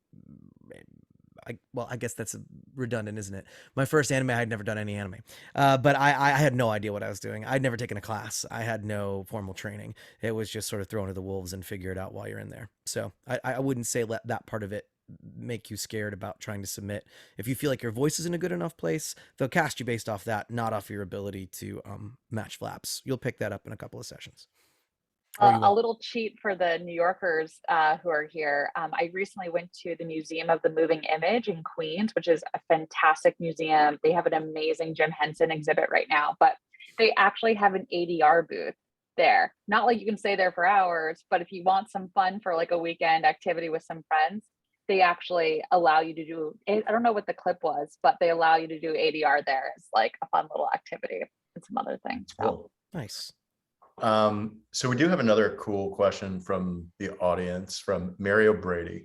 I guess that's redundant, isn't it? My first anime, I had never done any anime, but I had no idea what I was doing. I'd never taken a class. I had no formal training. It was just sort of thrown to the wolves and figure it out while you're in there. So I wouldn't say let that part of it make you scared about trying to submit. If you feel like your voice is in a good enough place, they'll cast you based off that, not off your ability to match flaps. You'll pick that up in a couple of sessions. A little cheat for the New Yorkers who are here. I recently went to the Museum of the Moving Image in Queens, which is a fantastic museum. They have an amazing Jim Henson exhibit right now, but they actually have an ADR booth there. Not like you can stay there for hours, but if you want some fun for like a weekend activity with some friends, they actually allow you to do, I don't know what the clip was, but they allow you to do ADR there as like a fun little activity and some other things. So. Cool. Nice. So we do have another cool question from the audience from Mario Brady.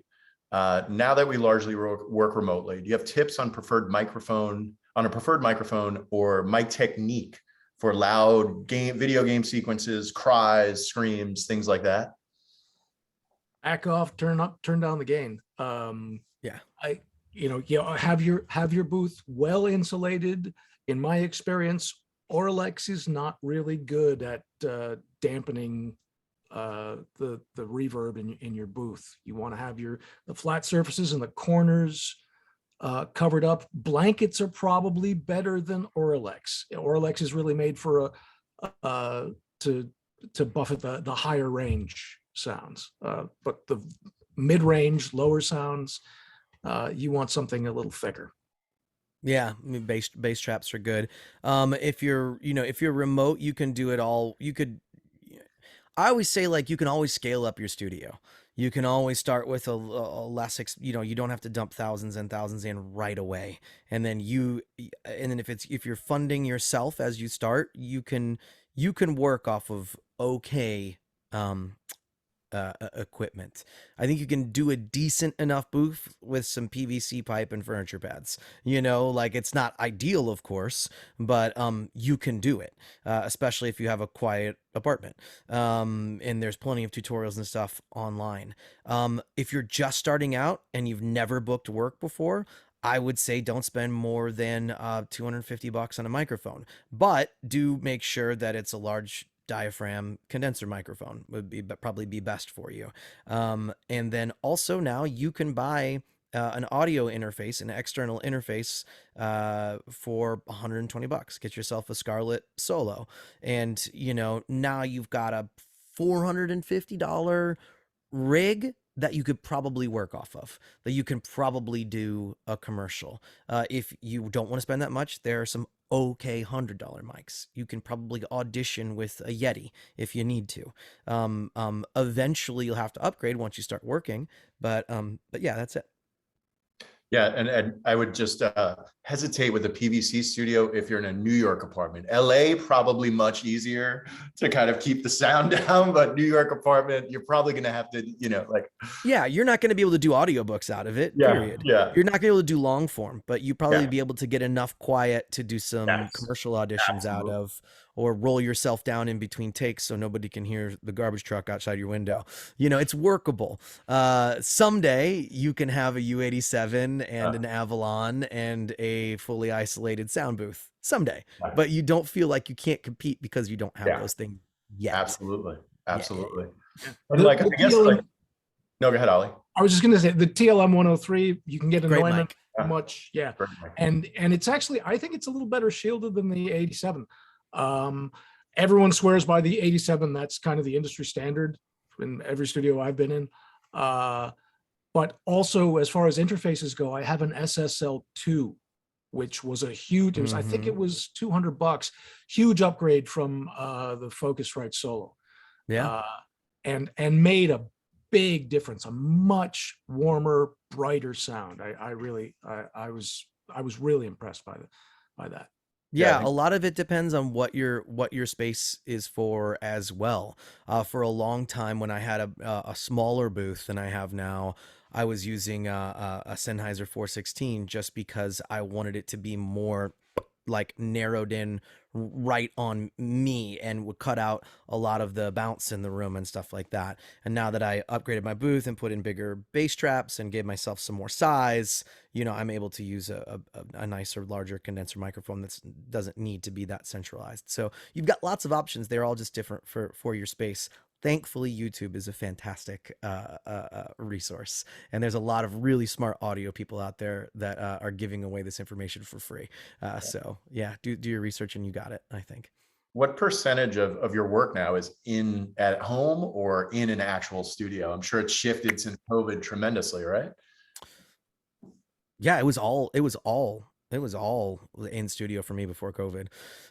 Now that we largely work remotely, do you have tips on a preferred microphone or mic technique for loud video game sequences, cries, screams, things like that? Back off, turn down the gain. Have your booth well insulated. In my experience, Orlex is not really good at dampening the reverb in your booth. You want to have the flat surfaces and the corners covered up. Blankets are probably better than Orlex. Orlex is really made for to buffet the higher range sounds, but the mid-range, lower sounds, you want something a little thicker. Yeah, I mean, bass traps are good. If you're remote, you can do it all. I always say, like, you can always scale up your studio. You can always start with a less, you don't have to dump thousands and thousands in right away. And then if you're funding yourself as you start, you can work off of okay equipment. I think you can do a decent enough booth with some PVC pipe and furniture pads. Like, it's not ideal, of course, but you can do it, especially if you have a quiet apartment. And there's plenty of tutorials and stuff online. If you're just starting out and you've never booked work before, I would say don't spend more than $250 on a microphone, but do make sure that it's a large diaphragm condenser microphone would probably be best for you. And then also now you can buy an audio interface, an external interface for $120. Get yourself a Scarlett Solo, and now you've got a $450 rig that you could probably work off of, that you can probably do a commercial. If you don't want to spend that much, there are some okay $100 mics. You can probably audition with a Yeti if you need to. Eventually you'll have to upgrade once you start working, but yeah, that's it. Yeah, and I would just hesitate with a PVC studio if you're in a New York apartment. LA, probably much easier to kind of keep the sound down, but New York apartment, you're probably going to have to, Yeah, you're not going to be able to do audiobooks out of it, period. Yeah. You're not going to be able to do long form, but you probably be able to get enough quiet to do some commercial auditions out of, or roll yourself down in between takes so nobody can hear the garbage truck outside your window. It's workable. Someday you can have a U87 and an Avalon and a fully isolated sound booth someday, but you don't feel like you can't compete because you don't have those things yet. Absolutely. Yeah. And I guess no, go ahead, Ollie. I was just going to say the TLM 103, you can get a Great mic. much. Yeah. And it's actually, I think it's a little better shielded than the 87. Everyone swears by the 87. That's kind of the industry standard in every studio I've been in. But also, as far as interfaces go, I have an SSL2, which was a huge, I think it was $200, huge upgrade from the Focusrite Solo. Yeah. And made a big difference, a much warmer, brighter sound. I was really impressed by that. Yeah, I a lot of it depends on what your space is for as well. For a long time, when I had a smaller booth than I have now, I was using a Sennheiser 416 just because I wanted it to be more like narrowed in right on me and would cut out a lot of the bounce in the room and stuff like that. And now that I upgraded my booth and put in bigger bass traps and gave myself some more size, I'm able to use a nicer, larger condenser microphone that doesn't need to be that centralized. So you've got lots of options. They're all just different for your space. Thankfully, YouTube is a fantastic resource, and there's a lot of really smart audio people out there that are giving away this information for free. So yeah, do your research and you got it, I think. What percentage of your work now is in at home or in an actual studio? I'm sure it's shifted since COVID tremendously, right? Yeah, it was all in studio for me before COVID.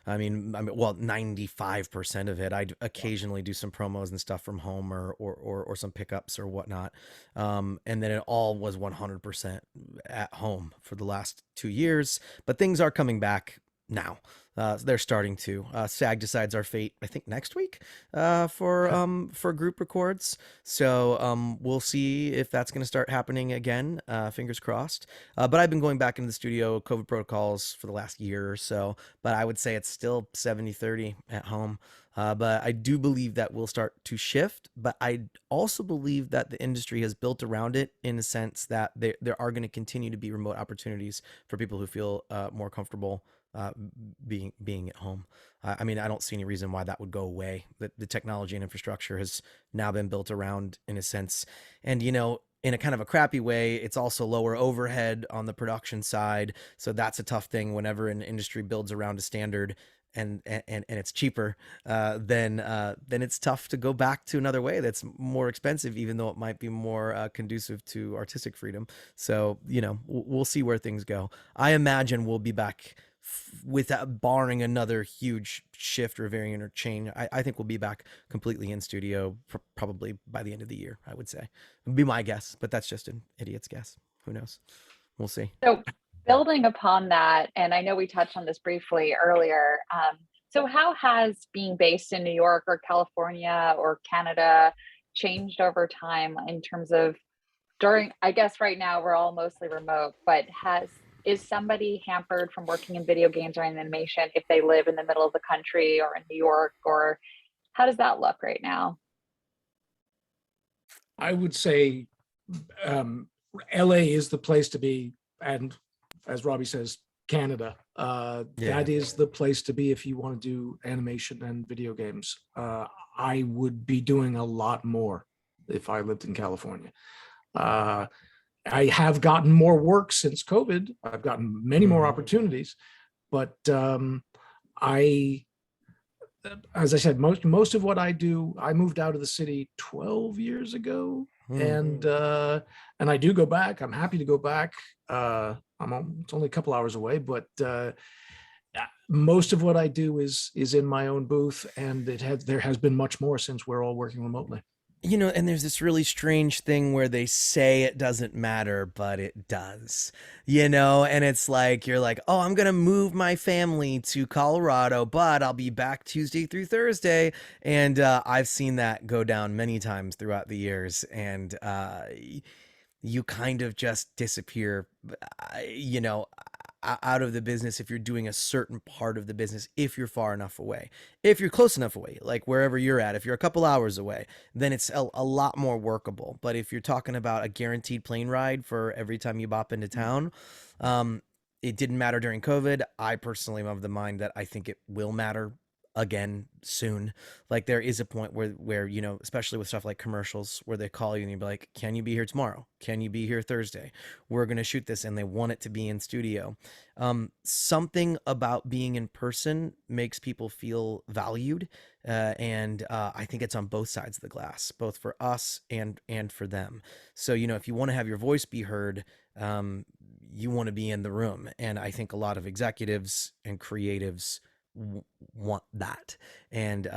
Well, 95% of it. I'd occasionally do some promos and stuff from home or some pickups or whatnot. And then it all was 100% at home for the last 2 years, but things are coming back now. They're starting to. SAG decides our fate, I think, next week for group records. So we'll see if that's going to start happening again. Fingers crossed. But I've been going back into the studio, COVID protocols for the last year or so. But I would say it's still 70-30 at home. But I do believe that will start to shift. But I also believe that the industry has built around it in a sense that there are going to continue to be remote opportunities for people who feel more comfortable being at home. I don't see any reason why that would go away. The technology and infrastructure has now been built around in a sense. And, in a kind of a crappy way, it's also lower overhead on the production side. So that's a tough thing whenever an industry builds around a standard and it's cheaper, then it's tough to go back to another way that's more expensive, even though it might be more conducive to artistic freedom. So, we'll see where things go. I imagine we'll be back without barring another huge shift or variant or change. I think we'll be back completely in studio probably by the end of the year, I would say. It'd be my guess, but that's just an idiot's guess. Who knows? We'll see. So building upon that, and I know we touched on this briefly earlier. So how has being based in New York or California or Canada changed over time in terms of I guess right now we're all mostly remote, but is somebody hampered from working in video games or animation if they live in the middle of the country or in New York, or how does that look right now? I would say LA is the place to be. And as Robbie says, Canada, that is the place to be if you want to do animation and video games. I would be doing a lot more if I lived in California. I have gotten more work since COVID. I've gotten many more opportunities, but as I said, most of what I do, I moved out of the city 12 years ago, and I do go back. I'm happy to go back. It's only a couple hours away, but most of what I do is in my own booth, and there has been much more since we're all working remotely. And there's this really strange thing where they say it doesn't matter, but it does, and it's like, you're like, oh, I'm going to move my family to Colorado, but I'll be back Tuesday through Thursday. And I've seen that go down many times throughout the years. And you kind of just disappear, out of the business if you're doing a certain part of the business, if you're far enough away. If you're close enough away, like wherever you're at, if you're a couple hours away, then it's a lot more workable. But if you're talking about a guaranteed plane ride for every time you bop into town, it didn't matter during COVID. I personally am of the mind that I think it will matter again soon. Like there is a point where especially with stuff like commercials, where they call you and you'd be like, can you be here tomorrow? Can you be here Thursday? We're going to shoot this, and they want it to be in studio. Something about being in person makes people feel valued. And I think it's on both sides of the glass, both for us and for them. So, if you want to have your voice be heard, you want to be in the room. And I think a lot of executives and creatives want that, and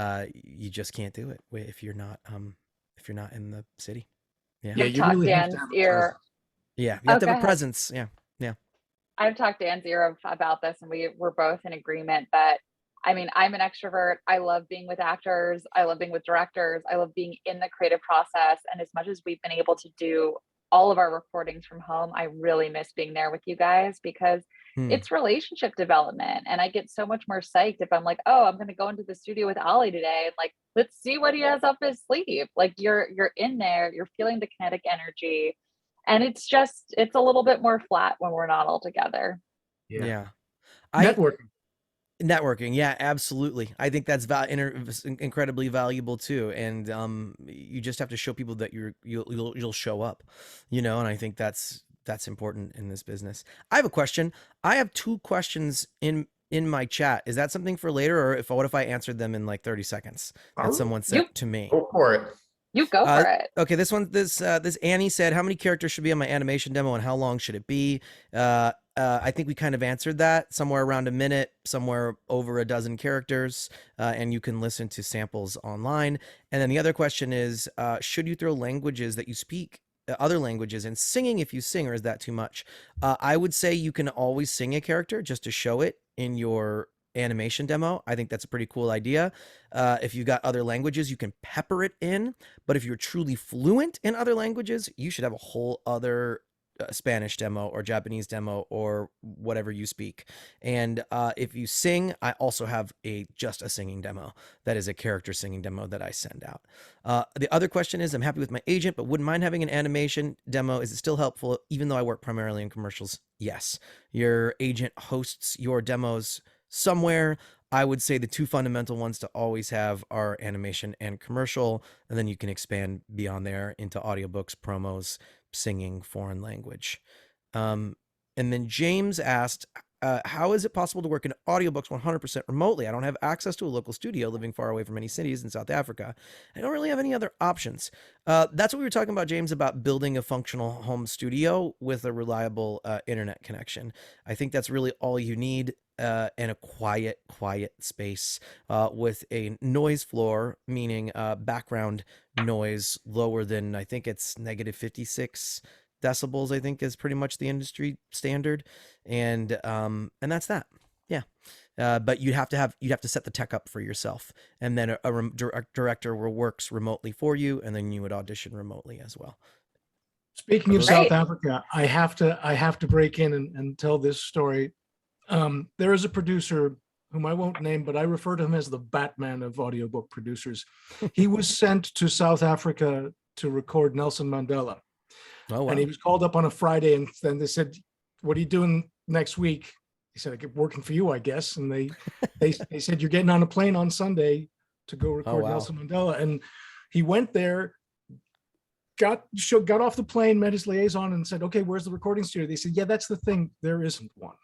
you just can't do it if you're not in the city. You really have to have a presence. You have to have a presence. Yeah. I've talked to Anzira about this, and we're both in agreement that, I mean, I'm an extrovert. I love being with actors. I love being with directors. I love being in the creative process. And as much as we've been able to do all of our recordings from home, I really miss being there with you guys, because it's relationship development. And I get so much more psyched if I'm like, oh, I'm going to go into the studio with Ollie today. And like, let's see what he has up his sleeve. Like you're in there, you're feeling the kinetic energy. And it's a little bit more flat when we're not all together. Yeah. Networking. Yeah, absolutely. I think that's incredibly valuable too. And you just have to show people that you'll show up, and I think that's important in this business. I have a question. I have 2 questions in my chat. Is that something for later, or what if I answered them in like 30 seconds that someone sent to me? Go for it. You go for it. Okay, this Annie said, how many characters should be on my animation demo and how long should it be? I think we kind of answered that, somewhere around a minute, somewhere over a dozen characters, and you can listen to samples online. And then the other question is, should you throw languages that you speak, other languages, and singing if you sing, or is that too much? I would say you can always sing a character just to show it in your animation demo. I think that's a pretty cool idea. If you've got other languages, you can pepper it in, but if you're truly fluent in other languages, you should have a whole other Spanish demo or Japanese demo or whatever you speak. And if you sing, I also have just a singing demo that is a character singing demo that I send out. The other question is, I'm happy with my agent, but wouldn't mind having an animation demo. Is it still helpful even though I work primarily in commercials? Yes. Your agent hosts your demos somewhere. I would say the 2 fundamental ones to always have are animation and commercial, and then you can expand beyond there into audiobooks, promos, singing, foreign language. And then James asked, how is it possible to work in audiobooks 100% remotely? I don't have access to a local studio, living far away from many cities in South Africa. I don't really have any other options. That's what we were talking about, James, about building a functional home studio with a reliable internet connection. I think that's really all you need, and a quiet space with a noise floor, meaning background noise lower than, I think it's negative 56 decibels, I think is pretty much the industry standard. And that's that. Yeah. But you'd have to set the tech up for yourself, and then a director works remotely for you, and then you would audition remotely as well. Speaking of South Africa, I have to break in and tell this story. There is a producer whom I won't name, but I refer to him as the Batman of audiobook producers. He was sent to South Africa to record Nelson Mandela. Oh, wow. And he was called up on a Friday, and then they said, what are you doing next week? He said, I get working for you, I guess. And they said, you're getting on a plane on Sunday to go record Nelson Mandela. And he went there, got off the plane, met his liaison, and said, okay, where's the recording studio? They said, yeah, that's the thing. There isn't one.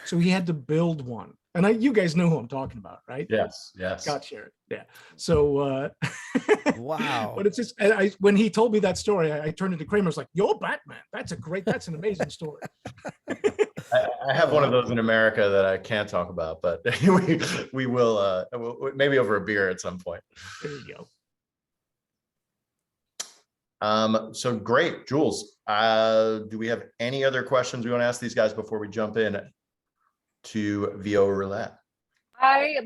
So he had to build one. And you guys know who I'm talking about, right? Yes. Scott shared. Yeah. So wow. But it's just, when he told me that story, I turned into Kramer. I was like, yo, Batman, that's an amazing story. I have one of those in America that I can't talk about, but we will maybe over a beer at some point. There you go. So great, Jules. Do we have any other questions we want to ask these guys before we jump in to VO Roulette?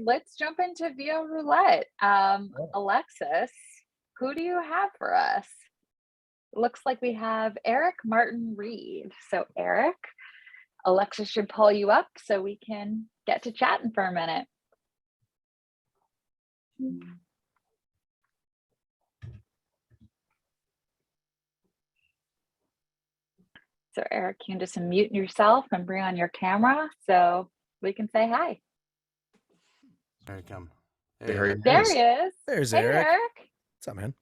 Let's jump into VO Roulette. Alexis, who do you have for us? It looks like we have Eric Martin Reed. So Eric, Alexis should pull you up so we can get to chatting for a minute. So Eric, you can just unmute yourself and bring on your camera so we can say hi. There you come. There he is. There's hey, Eric. Eric. What's up, man?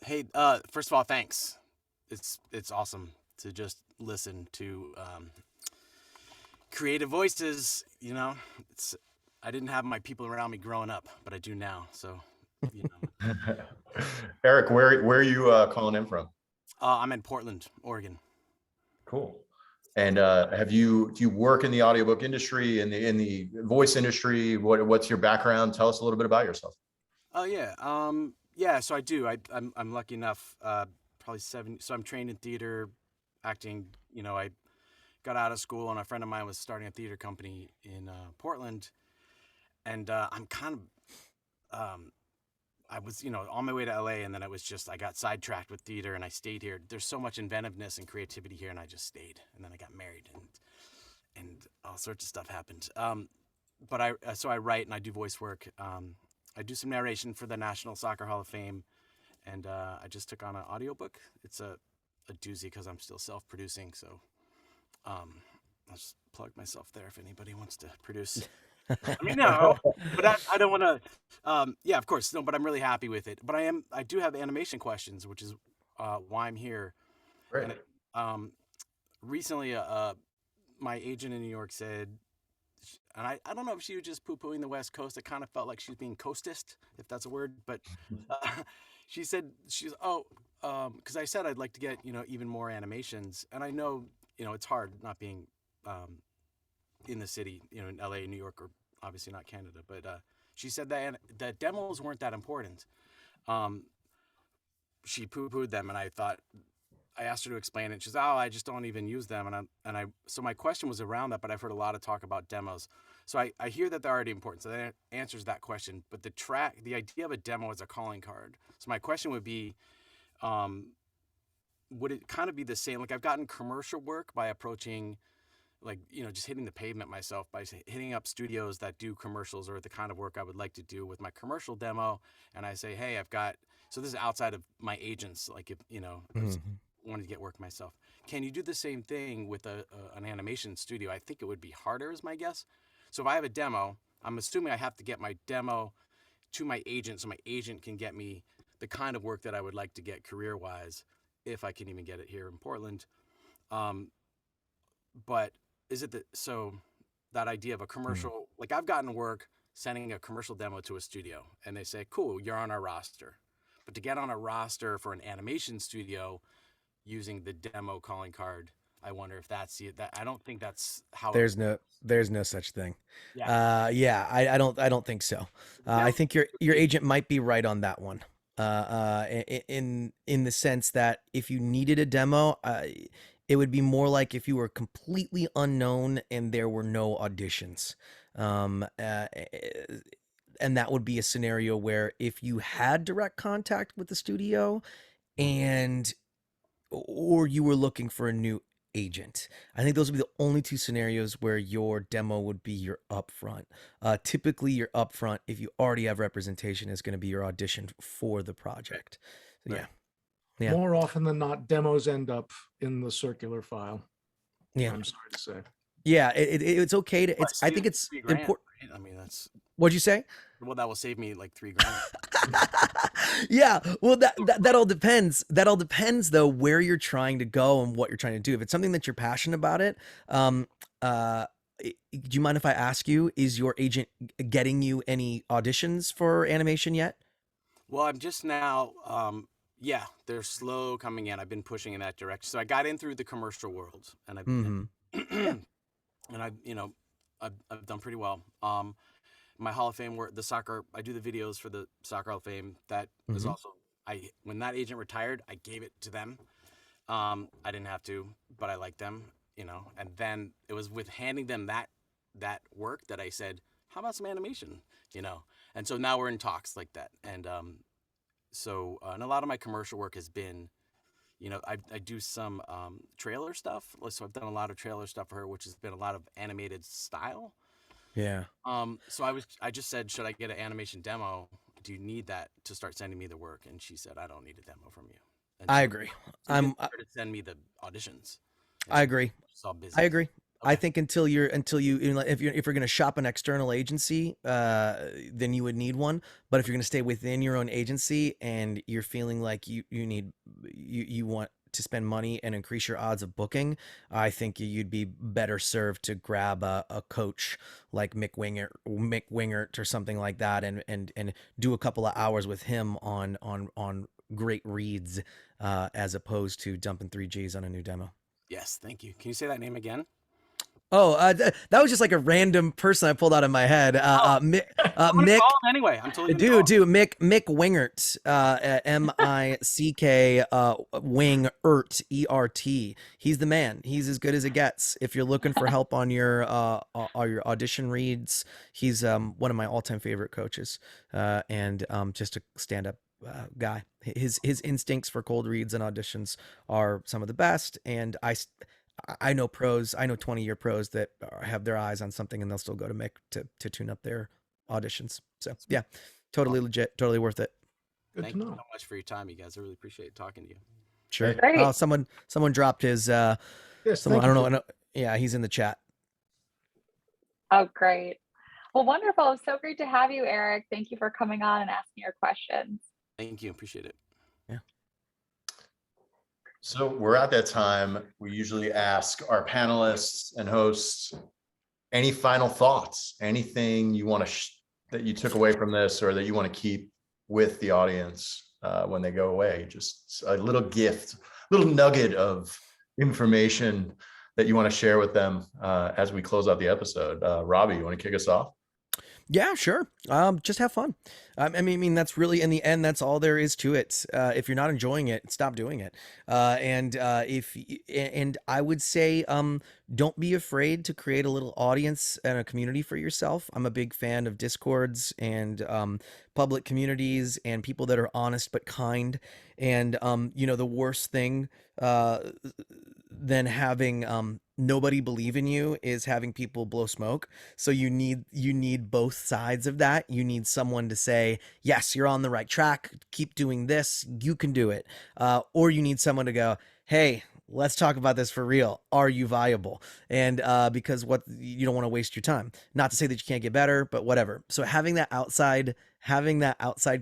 Hey, first of all, thanks. It's awesome to just listen to creative voices. I didn't have my people around me growing up, but I do now. So, Eric, where are you calling in from? I'm in Portland, Oregon. Cool. And do you work in the audiobook industry, in the voice industry? What's your background? Tell us a little bit about yourself. Oh yeah. Yeah, so I do. I'm lucky enough, probably 7. So I'm trained in theater, acting. got out of school, and a friend of mine was starting a theater company in Portland, and I'm kind of I was, on my way to LA, and then I got sidetracked with theater, and I stayed here. There's so much inventiveness and creativity here, and I just stayed. And then I got married, and all sorts of stuff happened. But I write and I do voice work. I do some narration for the National Soccer Hall of Fame, and I just took on an audiobook. It's a doozy because I'm still self-producing, so I'll just plug myself there if anybody wants to produce. Let me know, but I don't want to. Yeah, of course, no. But I'm really happy with it. But I do have animation questions, which is why I'm here. Great. And, recently, my agent in New York said, and I don't know if she was just poo-pooing the West Coast. It kind of felt like she was being coastist, if that's a word. But she said because I said I'd like to get even more animations, and I know it's hard not being in the city, in LA, New York, or obviously not Canada. But she said that demos weren't that important. She poo-pooed them, and I asked her to explain it. She says, "Oh, I just don't even use them." So my question was around that, but I've heard a lot of talk about demos. So I hear that they're already important. So that answers that question. But the idea of a demo is a calling card. So my question would be, would it kind of be the same? Like, I've gotten commercial work by approaching, just hitting the pavement myself, by hitting up studios that do commercials, or the kind of work I would like to do with my commercial demo. And I say, hey, so this is outside of my agents. Like, if, I wanted to get work myself. Can you do the same thing with an animation studio? I think it would be harder, is my guess. So if I have a demo, I'm assuming I have to get my demo to my agent, so my agent can get me the kind of work that I would like to get career-wise, if I can even get it here in Portland. But is it so that idea of a commercial, like, I've gotten work sending a commercial demo to a studio, and they say, cool, you're on our roster. But to get on a roster for an animation studio using the demo calling card, I wonder if that's it. That I don't think that's how. There's no such thing. Yeah. I don't think so. I think your agent might be right on that one. In the sense that if you needed a demo, it would be more like if you were completely unknown and there were no auditions. And that would be a scenario where if you had direct contact with the studio or you were looking for a new agent, I think those would be the only two scenarios where your demo would be your upfront. Typically your upfront, if you already have representation, is going to be your audition for the project. So, yeah. More often than not, demos end up in the circular file. Yeah. I'm sorry to say. Yeah, it's okay to. I think it's important. Right? I mean, that's. What'd you say? Well, that will save me like $3,000. Yeah, well, that all depends. That all depends, though, where you're trying to go and what you're trying to do. If it's something that you're passionate about, do you mind if I ask you? Is your agent getting you any auditions for animation yet? Well, I'm just now. Yeah, they're slow coming in. I've been pushing in that direction. So I got in through the commercial world, and I've and I've done pretty well. My Hall of Fame work, I do the videos for the Soccer Hall of Fame. That was also, when that agent retired, I gave it to them. I didn't have to, but I liked them, and then it was with handing them that work that I said, how about some animation, and so now we're in talks like that. And, and a lot of my commercial work has been, I do some trailer stuff. So I've done a lot of trailer stuff for her, which has been a lot of animated style. Yeah. So I just said, should I get an animation demo? Do you need that to start sending me the work? And she said, I don't need a demo from you. And I agree. to send me the auditions. I agree. Busy. I agree. Okay. I think until you if you're going to shop an external agency, then you would need one. But if you're going to stay within your own agency and you're feeling like you want to spend money and increase your odds of booking, I think you'd be better served to grab a coach like Mick Wingert or something like that, and do a couple of hours with him on great reads, as opposed to dumping 3 Gs on a new demo. Yes, thank you. Can you say that name again? That was just like a random person I pulled out of my head. Mick, I'm gonna Mick, call him anyway. I'm totally gonna call him. Mick Wingert, Mick Wingert, ERT. He's the man. He's as good as it gets. If you're looking for help on your audition reads, he's one of my all-time favorite coaches, and just a stand-up guy. His instincts for cold reads and auditions are some of the best, and I know pros. I know 20-year pros that have their eyes on something and they'll still go to Mick to tune up their auditions. So yeah, totally legit, totally worth it. Good Thank to you know. so much for your time, you guys. I really appreciate talking to you. Sure. Great. Oh, someone dropped his. Yes, Someone, I thank don't you. know. Yeah, he's in the chat. Oh, great. Well, wonderful. It's so great to have you, Eric. Thank you for coming on and asking your questions. Thank you. Appreciate it. Yeah. So we're at that time. We usually ask our panelists and hosts any final thoughts, anything you want to that you took away from this or that you want to keep with the audience when they go away. Just a little gift, little nugget of information that you want to share with them as we close out the episode. Robbie, you want to kick us off? Yeah, sure. Just have fun. I mean, that's really, in the end, that's all there is to it. If you're not enjoying it, stop doing it. And I would say, don't be afraid to create a little audience and a community for yourself. I'm a big fan of Discords and public communities and people that are honest but kind. And the worst thing than having nobody believe in you is having people blow smoke. So you need both sides of that. You need someone to say, yes, you're on the right track, keep doing this, you can do it. Or you need someone to go, hey, let's talk about this for real. Are you viable? And because you don't want to waste your time. Not to say that you can't get better, but whatever. So having that outside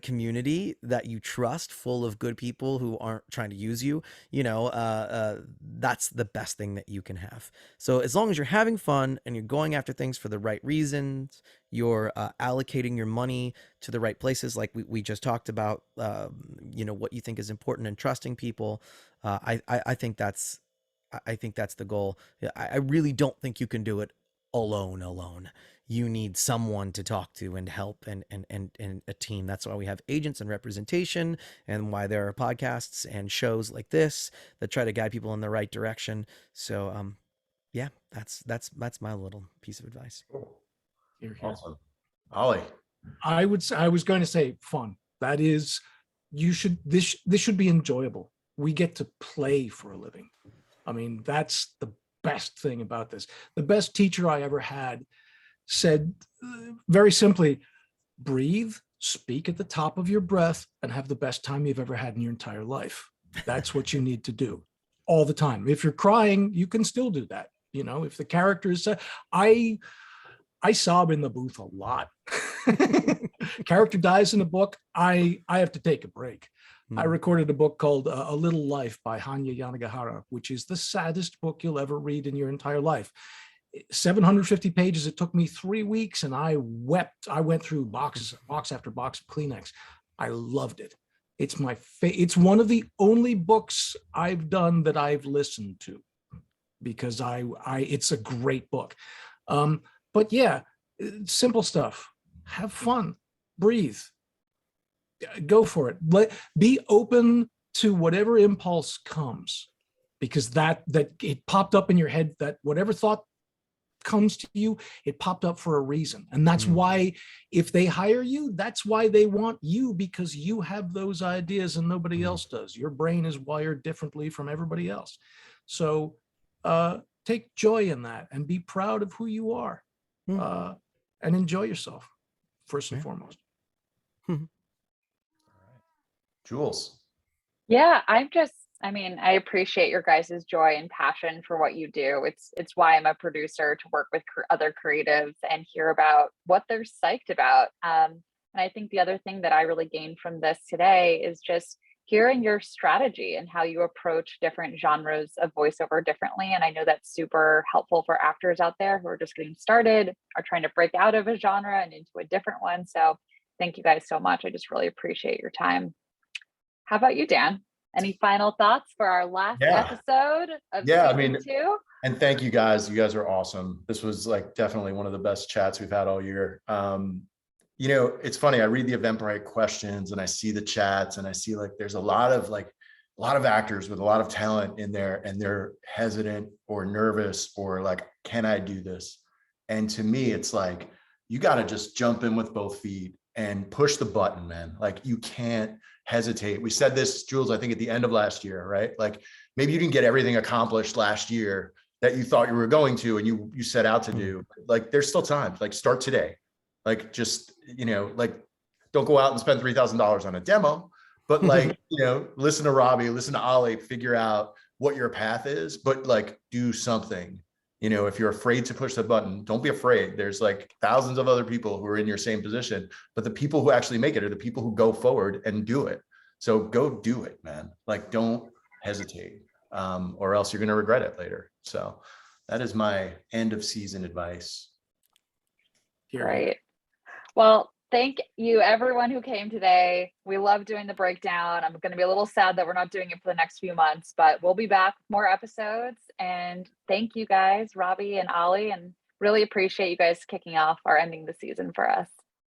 community that you trust, full of good people who aren't trying to use you, that's the best thing that you can have. So as long as you're having fun and you're going after things for the right reasons, you're allocating your money to the right places, like we just talked about, what you think is important and trusting people. I think that's the goal. I really don't think you can do it alone. You need someone to talk to and help and a team. That's why we have agents and representation, and why there are podcasts and shows like this that try to guide people in the right direction. So yeah, that's my little piece of advice. Here. Awesome. Ollie. I was going to say fun. That is, this should be enjoyable. We get to play for a living. I mean, that's the best thing about this. The best teacher I ever had said very simply, breathe, speak at the top of your breath, and have the best time you've ever had in your entire life. That's what you need to do all the time. If you're crying, you can still do that. If the character is, I sob in the booth a lot. Character dies in a book, I have to take a break. I recorded a book called A Little Life by Hanya Yanagihara, which is the saddest book you'll ever read in your entire life. 750 pages. It took me 3 weeks and I wept. I went through box after box of Kleenex. I loved it. It's it's one of the only books I've done that I've listened to, because it's a great book. But yeah, simple stuff. Have fun, breathe, go for it. Be open to whatever impulse comes, because that it popped up in your head, that whatever thought comes to you, it popped up for a reason. And that's why, if they hire you, that's why they want you, because you have those ideas and nobody else does. Your brain is wired differently from everybody else. So take joy in that and be proud of who you are, and enjoy yourself first and foremost. Jules. Yeah, I appreciate your guys' joy and passion for what you do. It's why I'm a producer, to work with other creatives and hear about what they're psyched about. And I think the other thing that I really gained from this today is just hearing your strategy and how you approach different genres of voiceover differently. And I know that's super helpful for actors out there who are just getting started, are trying to break out of a genre and into a different one. So thank you guys so much. I just really appreciate your time. How about you, Dan? Any final thoughts for our last episode of season 2? And thank you guys. You guys are awesome. This was like definitely one of the best chats we've had all year. You know, it's funny. I read the Eventbrite questions and I see the chats and I see like there's a lot of actors with a lot of talent in there, and they're hesitant or nervous or like, can I do this? And to me, it's like, you got to just jump in with both feet and push the button, man. Like, you can't hesitate. We said this, Jules, I think at the end of last year, right? Like, maybe you didn't get everything accomplished last year that you thought you were going to, and you set out to do. Like, there's still time. Like, start today. Like, just, you know, like, don't go out and spend $3,000 on a demo, but like, you know, listen to Robbie, listen to Ollie, figure out what your path is, but like, do something. You know, if you're afraid to push the button, don't be afraid. There's like thousands of other people who are in your same position, but the people who actually make it are the people who go forward and do it. So go do it, man. Like, don't hesitate, or else you're going to regret it later. So that is my end of season advice. Great. Well, thank you everyone who came today. We love doing the breakdown. I'm going to be a little sad that we're not doing it for the next few months, but we'll be back with more episodes. And thank you guys, Robbie and Ollie, and really appreciate you guys kicking off or ending the season for us.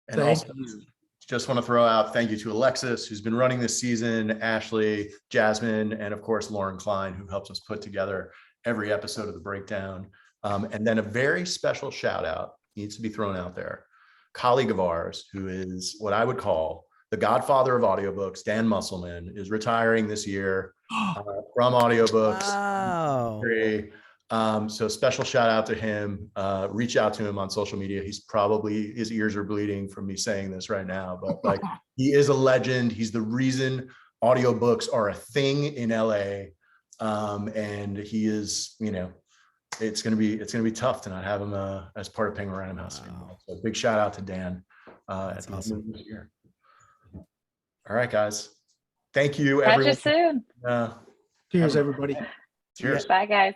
And also, just want to throw out thank you to Alexis, who's been running this season, Ashley, Jasmine, and of course, Lauren Klein, who helps us put together every episode of the breakdown. And then a very special shout out needs to be thrown out there. Colleague of ours, who is what I would call the godfather of audiobooks, Dan Musselman, is retiring this year from Audiobooks. Wow. So special shout out to him. Reach out to him on social media. He's probably, his ears are bleeding from me saying this right now, but like, he is a legend. He's the reason audiobooks are a thing in LA. And he is, you know, it's gonna be tough to not have him as part of Penguin Random House anymore. So big shout out to Dan at the end of this year. All right, guys. Thank you, Catch everyone. you soon. Cheers, everybody. Cheers. Bye, guys.